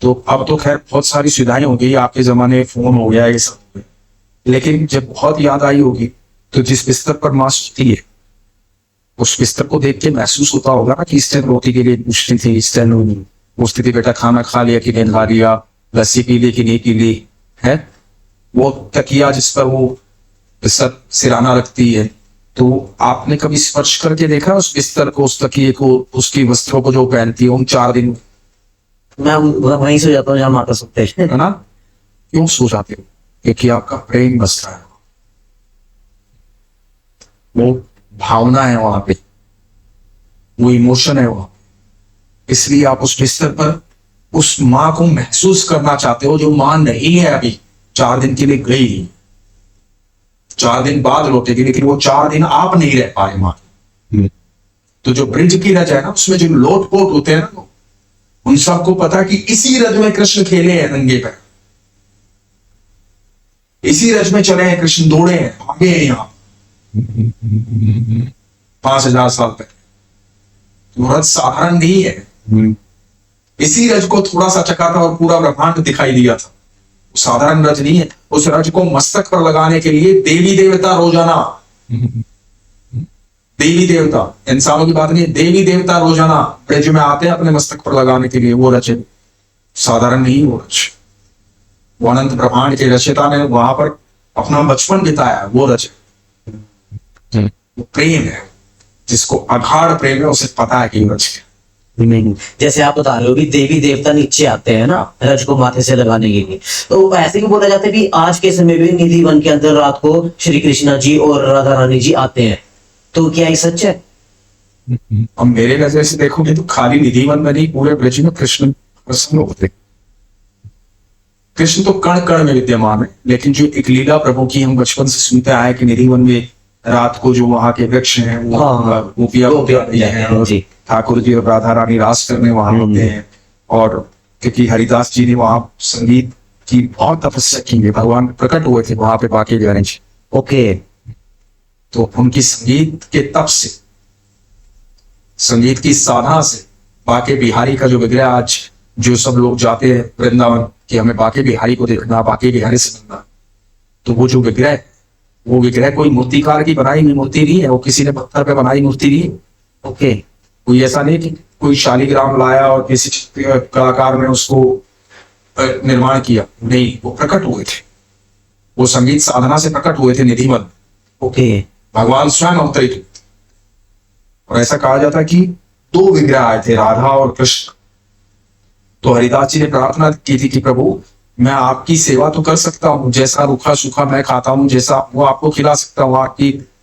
तो अब तो खैर बहुत सारी सुविधाएं हो गई, आपके जमाने में फोन हो गया, ये सब। लेकिन जब बहुत याद आई होगी तो जिस बिस्तर पर माँ सोती है उस बिस्तर को देख के महसूस होता होगा ना कि इस टाइम रोटी के लिए मुश्किल थी, इस टाइम पूछती थी बेटा खाना खा लिया कि नहीं खा लिया, लस्सी पी ली कि नहीं पी ली, है? वो तकिया जिस पर वो बिस्तर सिराना रखती है, तो आपने कभी स्पर्श करके देखा उस बिस्तर को, उस तकिए को, उसकी वस्त्रों को जो पहनती है उन 4 दिन? मैं वहीं से जाता हूँ जहाँ माता सोते हैं। है ना? क्यों सो जाते हो? क्योंकि आपका प्रेम बस रहा है, वो भावना है वहां पे, वो इमोशन है वहां। इसलिए आप उस बिस्तर पर उस माँ को महसूस करना चाहते हो जो माँ नहीं है अभी, 4 दिन के लिए गई, 4 दिन बाद लौटेगी, लेकिन वो 4 दिन आप नहीं रह पाए माँ। तो जो ब्रिज की रज है ना, उसमें जो लोट पोट होते हैं ना, उन सबको पता कि इसी रज में कृष्ण खेले हैं नंगे पैर, इसी रज में चले हैं कृष्ण, दौड़े हैं, भागे हैं यहां 5000 साल पहले। तो रज साधारण नहीं है। इसी रज को थोड़ा सा चका था और पूरा ब्रह्मांड दिखाई दिया था। साधारण रज नहीं है। उस रज को मस्तक पर लगाने के लिए देवी देवता रोजाना, देवी देवता, इंसानों की बात नहीं है, देवी देवता रोजाना ब्रज में आते हैं अपने मस्तक पर लगाने के लिए। वो रच साधारण नहीं, वो रच वो अनंत ब्रह्मांड के रचयिता ने वहां पर अपना बचपन बिताया, वो रच वो प्रेम है। जिसको अगाढ़ प्रेम है उसे पता है कि रच नहीं, जैसे आप बता रहे हो कि देवी देवता नीचे आते हैं ना रज को माथे से लगाने के लिए, तो ऐसे भी बोला जाता है कि आज के समय में निधि वन के अंदर रात को श्री कृष्णा जी और राधा रानी जी आते हैं, तो क्या ये सच है? अब मेरे नजर से देखोगे तो खाली निधि वन में नहीं, पूरे ब्रज में कृष्ण प्रसन्न होते। कृष्ण तो कण कण में विद्यमान है, लेकिन जो एक लीला प्रभु की हम बचपन से सुनते आए कि निधि वन में रात को जो वहां के वृक्ष हैं वो जी। ठाकुर जी और राधा रानी रास करने वहां होते हैं। और क्योंकि हरिदास जी ने वहां संगीत की बहुत तपस्या की है, भगवान प्रकट हुए थे वहां पे बाकी बिहारी जी। ओके। तो उनकी संगीत के तप से, संगीत की साधना से बाके बिहारी का जो विग्रह आज जो सब लोग जाते हैं वृंदावन कि हमें बाके बिहारी को देखना, बाके बिहारी से मिलना, तो वो जो विग्रह, वो विग्रह कोई मूर्तिकार की बनाई हुई मूर्ति नहीं है, वो किसी ने पत्थर पे बनाई मूर्ति नहीं है। ओके। कोई ऐसा नहीं कि कोई शालिग्राम लाया और किसी कलाकार ने उसको निर्माण किया, नहीं, वो प्रकट हुए थे, वो संगीत साधना से प्रकट हुए थे निधि वन। ओके। भगवान स्वयं अवतरित हुए। और ऐसा कहा जाता है कि 2 विग्रह आए थे, राधा और कृष्ण। तो हरिदास जी ने प्रार्थना की थी कि प्रभु मैं आपकी सेवा तो कर सकता हूँ, जैसा रूखा सूखा मैं खाता हूँ, जैसा वो आपको खिला सकता हूँ,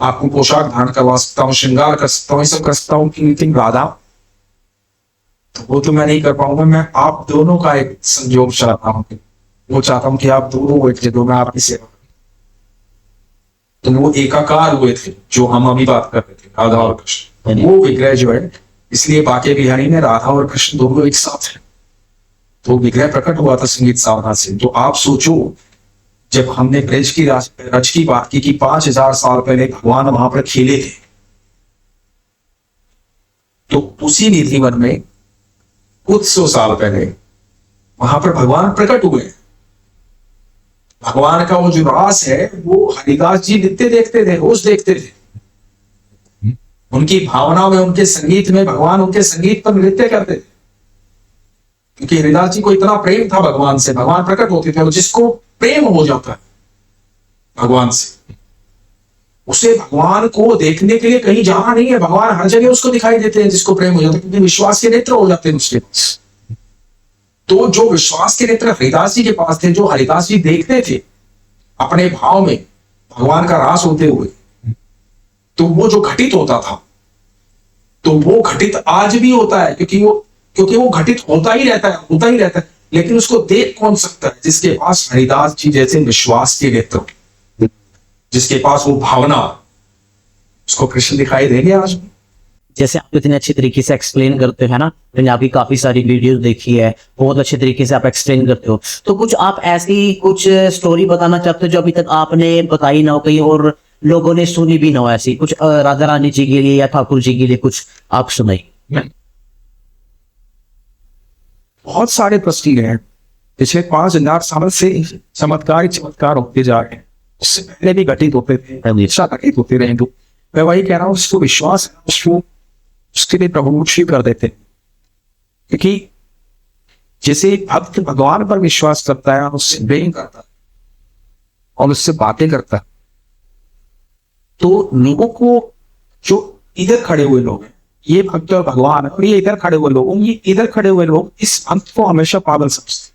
आपको पोशाक धारण करवा सकता हूँ, श्रृंगार कर सकता हूँ, ये सब कर सकता हूँ, लेकिन राधा तो वो तो मैं नहीं कर पाऊंगा। मैं आप दोनों का एक संयोग चाहता हूँ, वो चाहता हूँ कि आप दोनों एक दो, मैं आपकी सेवा। तो वो एकाकार हुए थे जो हम अभी बात कर रहे थे, राधा और कृष्ण। वो विग्रह जो है, इसलिए बाके बिहारी में राधा और कृष्ण दोनों एक साथ है। तो विग्रह प्रकट हुआ था संगीत साधना से। तो आप सोचो, जब हमने ब्रज की रज की बात की कि 5000 साल पहले भगवान वहां पर खेले थे, तो उसी निधि वन में कुछ 100 साल पहले वहां पर भगवान प्रकट हुए। भगवान का वो जो रास है वो हरिदास जी नित्य देखते थे, रोज देखते थे। उनकी भावना में, उनके संगीत में, भगवान उनके संगीत पर नृत्य करते थे, क्योंकि हरिदास जी को इतना प्रेम था भगवान से। भगवान प्रकट होते थे और जिसको प्रेम हो जाता है भगवान से, उसे भगवान को देखने के लिए कहीं जाना नहीं है, भगवान हर जगह उसको दिखाई देते हैं जिसको प्रेम हो जाता है, क्योंकि विश्वास के नेत्र हो जाते हैं उसके पास। तो जो विश्वास के नेत्र हरिदास जी के पास थे, जो हरिदास जी देखते थे अपने भाव में भगवान का रास होते हुए, तो वो जो घटित होता था, तो वो घटित आज भी होता है, क्योंकि वो घटित होता ही रहता है, लेकिन उसको देख कौन सकता है? जिसके पास हरिदास जी जैसे विश्वास के नेत्र, जिसके पास वो भावना, उसको कृष्ण दिखाई देंगे आज भी। जैसे आप इतने अच्छे तरीके से एक्सप्लेन करते हैं ना, मैंने आपकी काफी सारी वीडियोस देखी है, बहुत अच्छे तरीके से आप एक्सप्लेन करते हो। तो कुछ आप ऐसी कुछ स्टोरी बताना चाहते हो जो अभी तक आपने बताई ना हो कहीं और लोगों ने सुनी भी ना हो, ऐसी कुछ राधा रानी जी के लिए या ठाकुर जी के लिए कुछ आप सुनाई। बहुत सारे प्रश्न हैं, पिछले 5000 साल से चमत्कार होते जा रहे हैं। उससे पहले भी घटित होते थे, हमेशा घटित होते रहे। तो मैं वही कह रहा हूँ, उसको विश्वास, उसके लिए प्रभु शिव कर देते, क्योंकि जैसे भक्त भगवान पर विश्वास करता है, उससे प्रेम करता है और उससे बातें करता है, तो लोगों को, जो इधर खड़े हुए लोग हैं, ये भक्त और भगवान है, और ये इधर खड़े हुए लोग, ये इधर खड़े हुए लोग इस भक्त को हमेशा पागल समझते,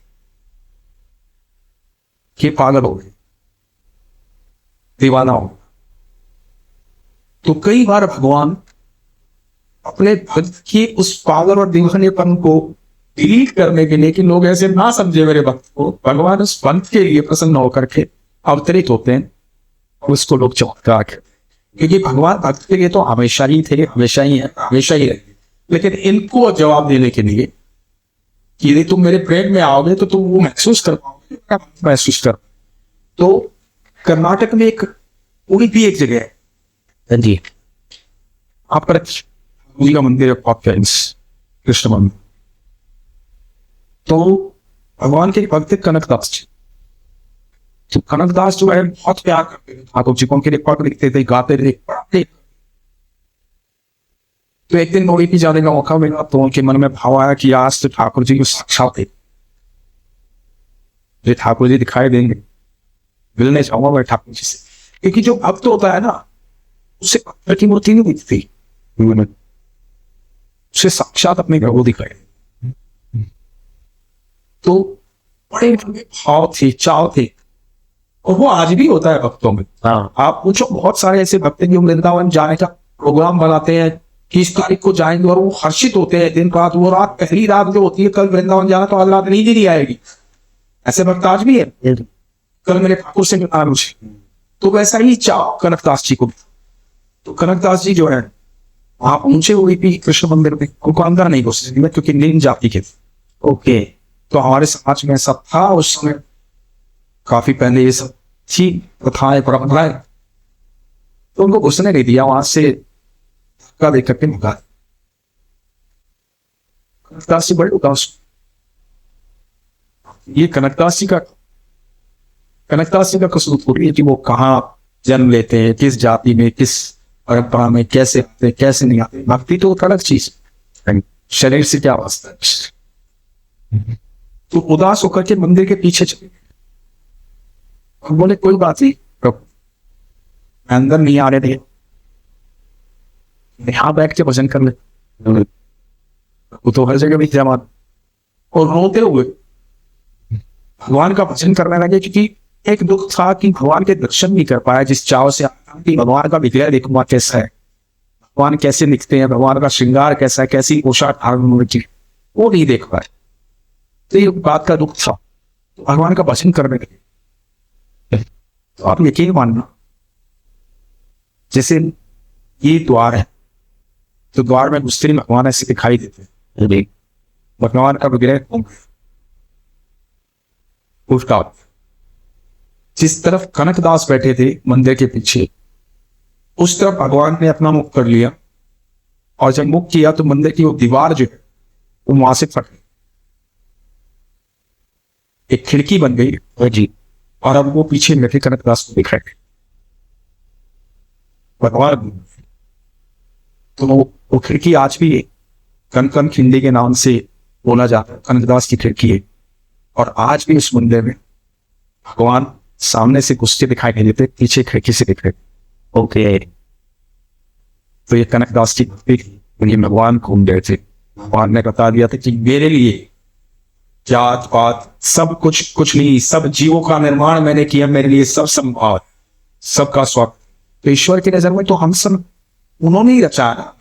ये पागल हो गए, दीवाना हो। तो कई बार भगवान अपने भक्त की उस पागल और दीवानेपन को डिलीट करने के लिए, कि लोग ऐसे ना समझे मेरे भक्त को, भगवान उस भक्त के लिए प्रसन्न होकर के अवतरित होते हैं और उसको लोग चमत्कार कहते हैं। क्योंकि भगवान भक्त के लिए तो हमेशा ही थे, हमेशा ही है, हमेशा ही रहेंगे। लेकिन इनको जवाब देने के लिए कि यदि तुम मेरे प्रेम में आओगे तो तुम वो महसूस कर पाओगे, महसूस कर। तो कर्नाटक में एक उडुपी एक जगह है जी, वहां पर का मंदिर है, बहुत फेमस कृष्ण मंदिर। तो भगवान के भक्त कनकदास जी, तो कनकदास जो है बहुत प्यार करते थे ठाकुर जी को, उनके लिए पढ़ लिखते थे, गाते थे, पढ़ते। तो एक दिन उडुपी जाने का मौका मिला, तो उनके मन में भाव आया कि आज तो ठाकुर जी को साक्षात है, जो ठाकुर जी दिखाई देंगे, मिलने चाहूंगा मैं ठाकुर जी से। क्योंकि जो भक्त होता है ना, उससे पत्थर की मूर्ति नहीं दिखती, उसे साक्षात अपने प्रभु दिखाए। तो बड़े भाव थे, चाव थे, और वो आज भी होता है भक्तों में। आप पूछो, बहुत सारे ऐसे भक्त जो वृंदावन जाने का प्रोग्राम बनाते हैं कि इस तारीख को जाएंगे, और वो हर्षित होते हैं दिन रात। वो रात, पहली रात जो होती है, कल वृंदावन जाना तो आज रात नींद ही नहीं आएगी। ऐसे भक्त आज भी है। कल मेरे ठाकुर से मिला मुझे, तो वैसा ही चाव कनकदास जी को। तो कनकदास जी जो है, आप ऊंचे हुई भी कृष्ण मंदिर में, उनको अंदर नहीं घुस सकते क्योंकि निम्न जाति के थे। ओके, तो हमारे समाज में सब था उस समय, काफी पहले ये सब थी प्रथाएं, परंपराएं, तो उनको घुसने नहीं दिया। वहां से धक्का देकर के निकाल। कनकदास जी बड़े उदास। ये कनकदास जी का कसूर है कि वो कहाँ जन्म लेते हैं, किस जाति में, किस परंपरा में, कैसे आते, कैसे नहीं आते। भक्ति तो अलग चीज, शरीर से क्या वास्ता है। तो उदास होकर के मंदिर के पीछे चले, बोले कोई बात नहीं प्रभु, मैं अंदर नहीं आने दे, यहां बैठ के भजन कर ले। वो तो हर जगह भी जमा, और रोते हुए भगवान का भजन करने लगे, क्योंकि एक दुख था कि भगवान के दर्शन नहीं कर पाया जिस चाव से कि भगवान का विग्रह देखूंगा कैसा है, भगवान कैसे दिखते हैं, भगवान का श्रृंगार कैसा है, कैसी पोशाक धारण की, वो नहीं देख पाए। तो ये बात का दुख था, तो भगवान का भजन करने लगे। तो आप यकीन मानना, जैसे ये द्वार है, तो द्वार में घुसते ही भगवान ऐसे दिखाई देते हैं, भगवान का विग्रह उल्टा। जिस तरफ कनकदास बैठे थे मंदिर के पीछे, उस तरफ भगवान ने अपना मुख कर लिया, और जब मुख किया तो मंदिर की वो दीवार जो है वो वहां से फट गई, एक खिड़की बन गई जी। और अब वो पीछे बैठे कनकदास को दिख रहे थे भगवान। तो वो खिड़की आज भी कनकन खिंडी के नाम से बोला जाता है, कनकदास की खिड़की है। और आज भी उस मंदिर में भगवान सामने से घुसते दिखाई नहीं देते, पीछे खिड़की से दिख रहे। ओके, तो ये कनकदास की भक्ति भगवान घूम गए थे। भगवान ने बता दिया था कि मेरे लिए जात पात सब कुछ नहीं, सब जीवों का निर्माण मैंने किया, मेरे लिए सब संभाव, सबका स्वागत। तो ईश्वर की नजर में तो हम सब उन्होंने ही रचा ना।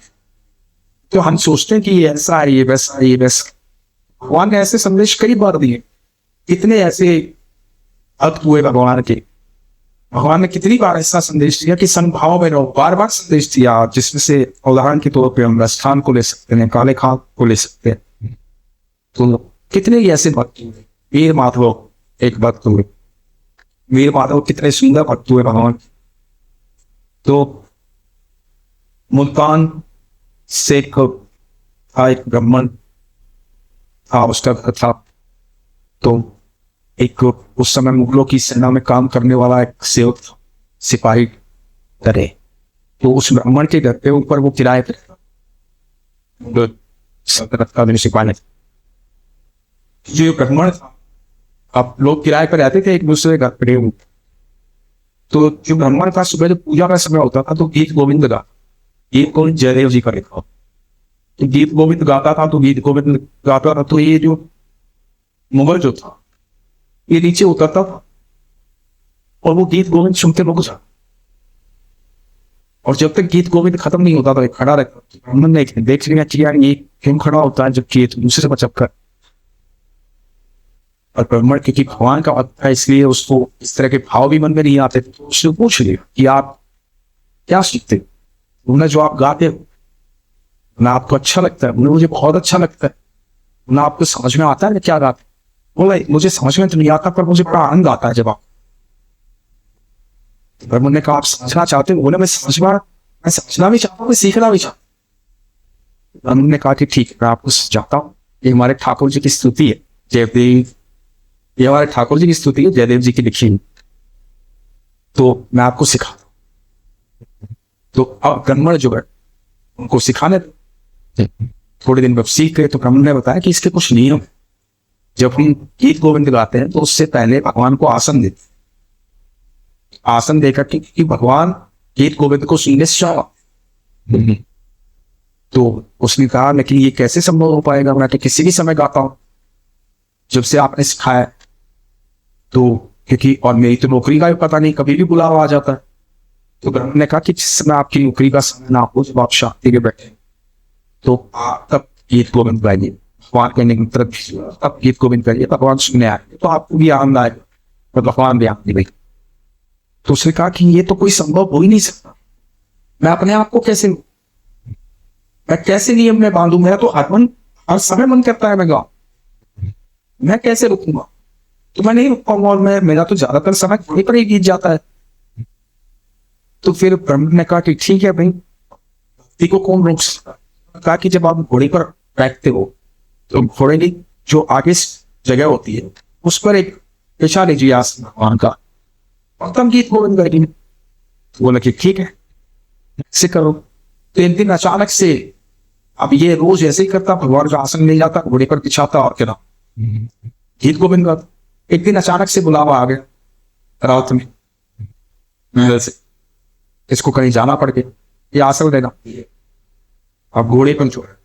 तो हम सोचते हैं कि ये ऐसा है, ये वैसा है, ये वैसा। भगवान ने ऐसे संदेश कई बार दिए, कितने ऐसे अर्थ हुए भगवान के। भगवान ने कितनी बार ऐसा संदेश दिया कि संभाव में रहो, बार बार संदेश दिया, जिसमें से उदाहरण के तौर पे हम राजस्थान को ले सकते हैं, काले खां को ले सकते हैं। तो कितने ही ऐसे भक्त हुए। वीर माधव एक भक्त हुए, वीर माधव कितने सुंदर भक्त हुए भगवान। तो मुल्तान से एक ब्राह्मण था, उसका घर था। तो एक उस समय मुगलों की सेना में काम करने वाला एक सेवक था, सिपाही करे। तो उस ब्राह्मण के घर पे ऊपर वो किराए पे सल्तनत का सिपाही, जो ब्राह्मण था। अब लोग किराए पर रहते थे एक दूसरे घर पे। तो जो ब्राह्मण का सुबह जब पूजा का समय होता था तो गीत गोविंद गाता, गीत गोविंद जयदेव जी का लिखा, तो गीत गोविंद गाता था। तो गीत गोविंद गाता था तो ये जो मुगल जो था ये नीचे उतरता था और वो गीत गोविंद सुनते लोग था। और जब तक गीत गोविंद खत्म नहीं होता था खड़ा रहता। ब्राह्मण ने देख लिया कि यार ये क्यों खड़ा होता है जब गीत दूसरे से बचक कर। और ब्राह्मण क्योंकि भगवान का भक्त था इसलिए उसको इस तरह के भाव भी मन में नहीं आते। तो उसने पूछ लिया कि आप क्या सीखते हो? उन्हें जो आप गाते हो ना आपको अच्छा लगता है? मुझे बहुत अच्छा लगता है। ना आपको समझ में आता है क्या गाते? बोला मुझे समझ में तो नहीं आता पर मुझे बड़ा आनंद आता है जब आप। ब्राह्मण ने कहा आप समझना चाहते हो? बोले मैं समझना भी चाहता हूँ, मैं सीखना भी चाहता हूँ। ब्राह्मण ने कहा कि ठीक है मैं आपको समझाता हूँ। ये हमारे ठाकुर जी की स्तुति है, जयदेव, ये हमारे ठाकुर जी की स्तुति है, जयदेव जी की लिखी। तो मैं आपको सिखाता हूँ। तो अब ब्राह्मण जो है उनको सिखाने थोड़े दिन जब सीख गए तो ब्राह्मण ने बताया कि इसके कुछ नियम। जब हम गीत गोविंद गाते हैं तो उससे पहले भगवान को आसन देते, आसन देकर कि भगवान गीत गोविंद को सुनने से चाहा। तो उसने कहा लेकिन ये कैसे संभव हो पाएगा, मैं तो किसी भी समय गाता हूं जब से आपने सिखाया। तो क्योंकि और मेरी तो नौकरी का भी पता नहीं, कभी भी बुलावा आ जाता है। तो ब्राह्मण ने कहा कि जिस समय आपकी नौकरी का समय ना हो, जब आप शांति में बैठे तो आप तब गीत गोविंद गाइए, भगवान कहने की तरफ तब गीत गोविंद करिए, भगवान सुनने आएंगे तो आपको भी आनंद आएगा और भगवान भी आनंद देंगे। तो उसने कहा कि ये तो कोई संभव हो ही नहीं सकता, मैं अपने आप को कैसे, मैं कैसे नियम में बांधू? मेरा तो हर समय मन करता है मैं गाऊं, मैं कैसे रुकूंगा? तो मैं नहीं रुक पाऊंगा और मेरा तो ज्यादातर समय घोड़े पर ही बीत जाता है। तो फिर ब्राह्मण ने कहा कि ठीक है भाई, भक्ति को कौन रोक सकता? कहा कि जब आप घोड़े पर बैठते हो तो घोड़े की जो आगे जगह होती है उस पर एक पेशा लीजिए आसन भगवान का, और तब गीत गोविंद करेंगे। तो बोला कि ठीक है ऐसे करो। तो एक दिन अचानक से, अब ये रोज ऐसे ही करता, भगवान का आसन ले जाता, घोड़े पर बिछाता और क्या गीत गोविंद गाता। एक दिन अचानक से बुलावा आ गया रात में महल से, इसको कहीं जाना पड़ गया, ये आसन देना। अब घोड़े पर जो है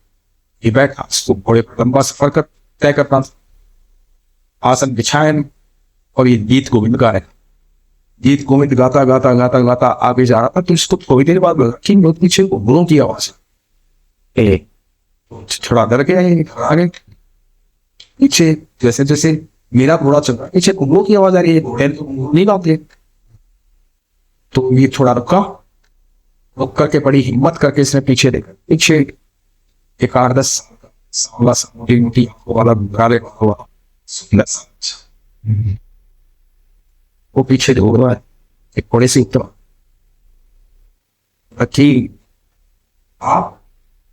ये बैठा, इसको घोड़े पर लंबा सफर कर तय करना, आसन बिछाए और ये गीत गोविंद गा रहे। गीत गोविंद गाता गाता गाता गाता आगे जा रहा था। तो इसको थोड़ी देर बाद कि पीछे घोड़ों की आवाज थोड़ा डर गया, आगे पीछे जैसे जैसे मेरा घोड़ा चल रहा, पीछे घोड़ों की आवाज आ रही है, घोड़े नहीं गाते। तो ये थोड़ा रुक करके बड़ी हिम्मत करके इसने पीछे देखा, पीछे एक 8-10 साल मोटी मोटी वाला हुआ सुंदर सा वो पीछे दौड़ रहा है एक बड़े से उत्तर अच्छी आप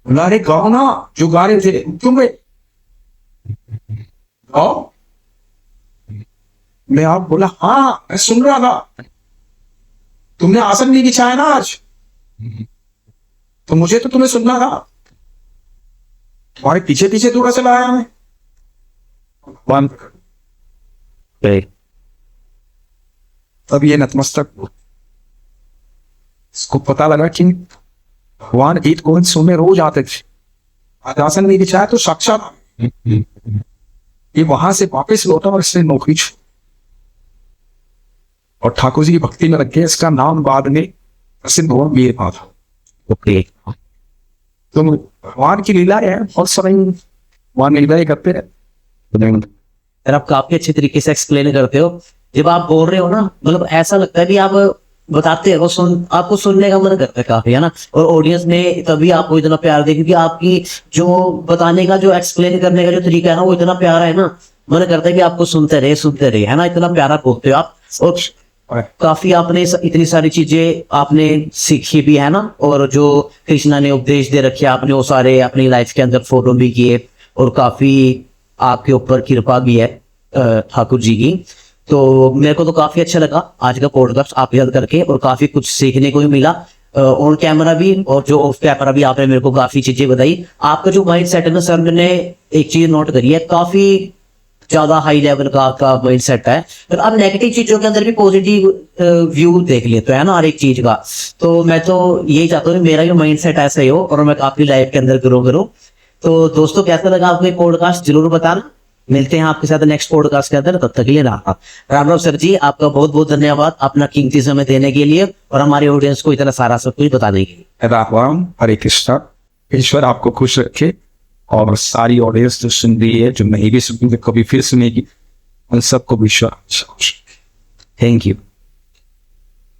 बुला रहे गाओ ना जो गा रहे थे तुम गाओ मैं आप बोला हाँ मैं सुन रहा था तुमने आसन नहीं बिछाया ना आज तो मुझे तो तुम्हें सुनना था तुम्हारे पीछे पीछे थोड़ा चला आया मैं बंद तब ये नतमस्तक इसको पता लगा कि भगवान गीत गोविंद सुनने रोज आते थे आज आसन नहीं बिछाया तो साक्षात ये वहां से वापस लौटा और इसने नौकरी छोड़ी और ठाकुर जी की भक्ति में रख के इसका नाम बाद में प्रसिद्ध हुआ वीरपा था। ओके तो भगवान की लीला है और समय भगवान लीलाएं करते रहे। सर आप काफी अच्छे तरीके से एक्सप्लेन करते हो। जब आप बोल रहे हो ना मतलब ऐसा लगता है कि आप बताते हो आपको सुनने का मन करता है काफी, है ना। और ऑडियंस ने तभी आपको इतना प्यार दिया क्योंकि आपकी जो बताने का जो एक्सप्लेन करने का जो तरीका है ना वो इतना प्यारा है ना, मन करता है कि आपको सुनते रहे, है ना। इतना प्यारा बोलते हो आप और काफी आपने इतनी सारी चीजें आपने सीखी भी, है ना। और जो कृष्णा ने उपदेश दे रखे आपने वो सारे अपनी लाइफ के अंदर फॉलो भी किए और काफी आपके ऊपर कृपा भी है ठाकुर जी की। तो मेरे को तो काफी अच्छा लगा आज का पॉडकास्ट आप याद करके और काफी कुछ सीखने को भी मिला ऑन कैमरा भी और जो ऑफ कैमरा भी आपने मेरे को काफी चीजें बताई। आपका जो माइंड सेट है ना सर, मैंने एक चीज नोट करी है, काफी ज्यादा हाई लेवल का आपका माइंड सेट है। तो आप नेगेटिव चीजों के अंदर भी पॉजिटिव व्यू देख लेते है ना हर एक चीज का। तो मैं तो यही चाहता हूँ मेरा भी माइंड सेट ऐसा ही हो और मैं काफी लाइफ के अंदर ग्रो करूँ। तो दोस्तों कैसा लगा आपको पॉडकास्ट जरूर बताना। मिलते हैं आपके साथ नेक्स्ट पॉडकास्ट के अंदर, तब तक के लिए राम सर जी, आपका बहुत बहुत धन्यवाद अपना कीमती समय देने के लिए और हमारे ऑडियंस को इतना सारा सब कुछ बताने के लिए। राम हरे कृष्णा, ईश्वर आपको खुश रखे और सारी ऑडियंस जो सुन रही है जो नहीं भी सुनी कभी फिर सुनेगी उन सबको विश्वास। Thank you.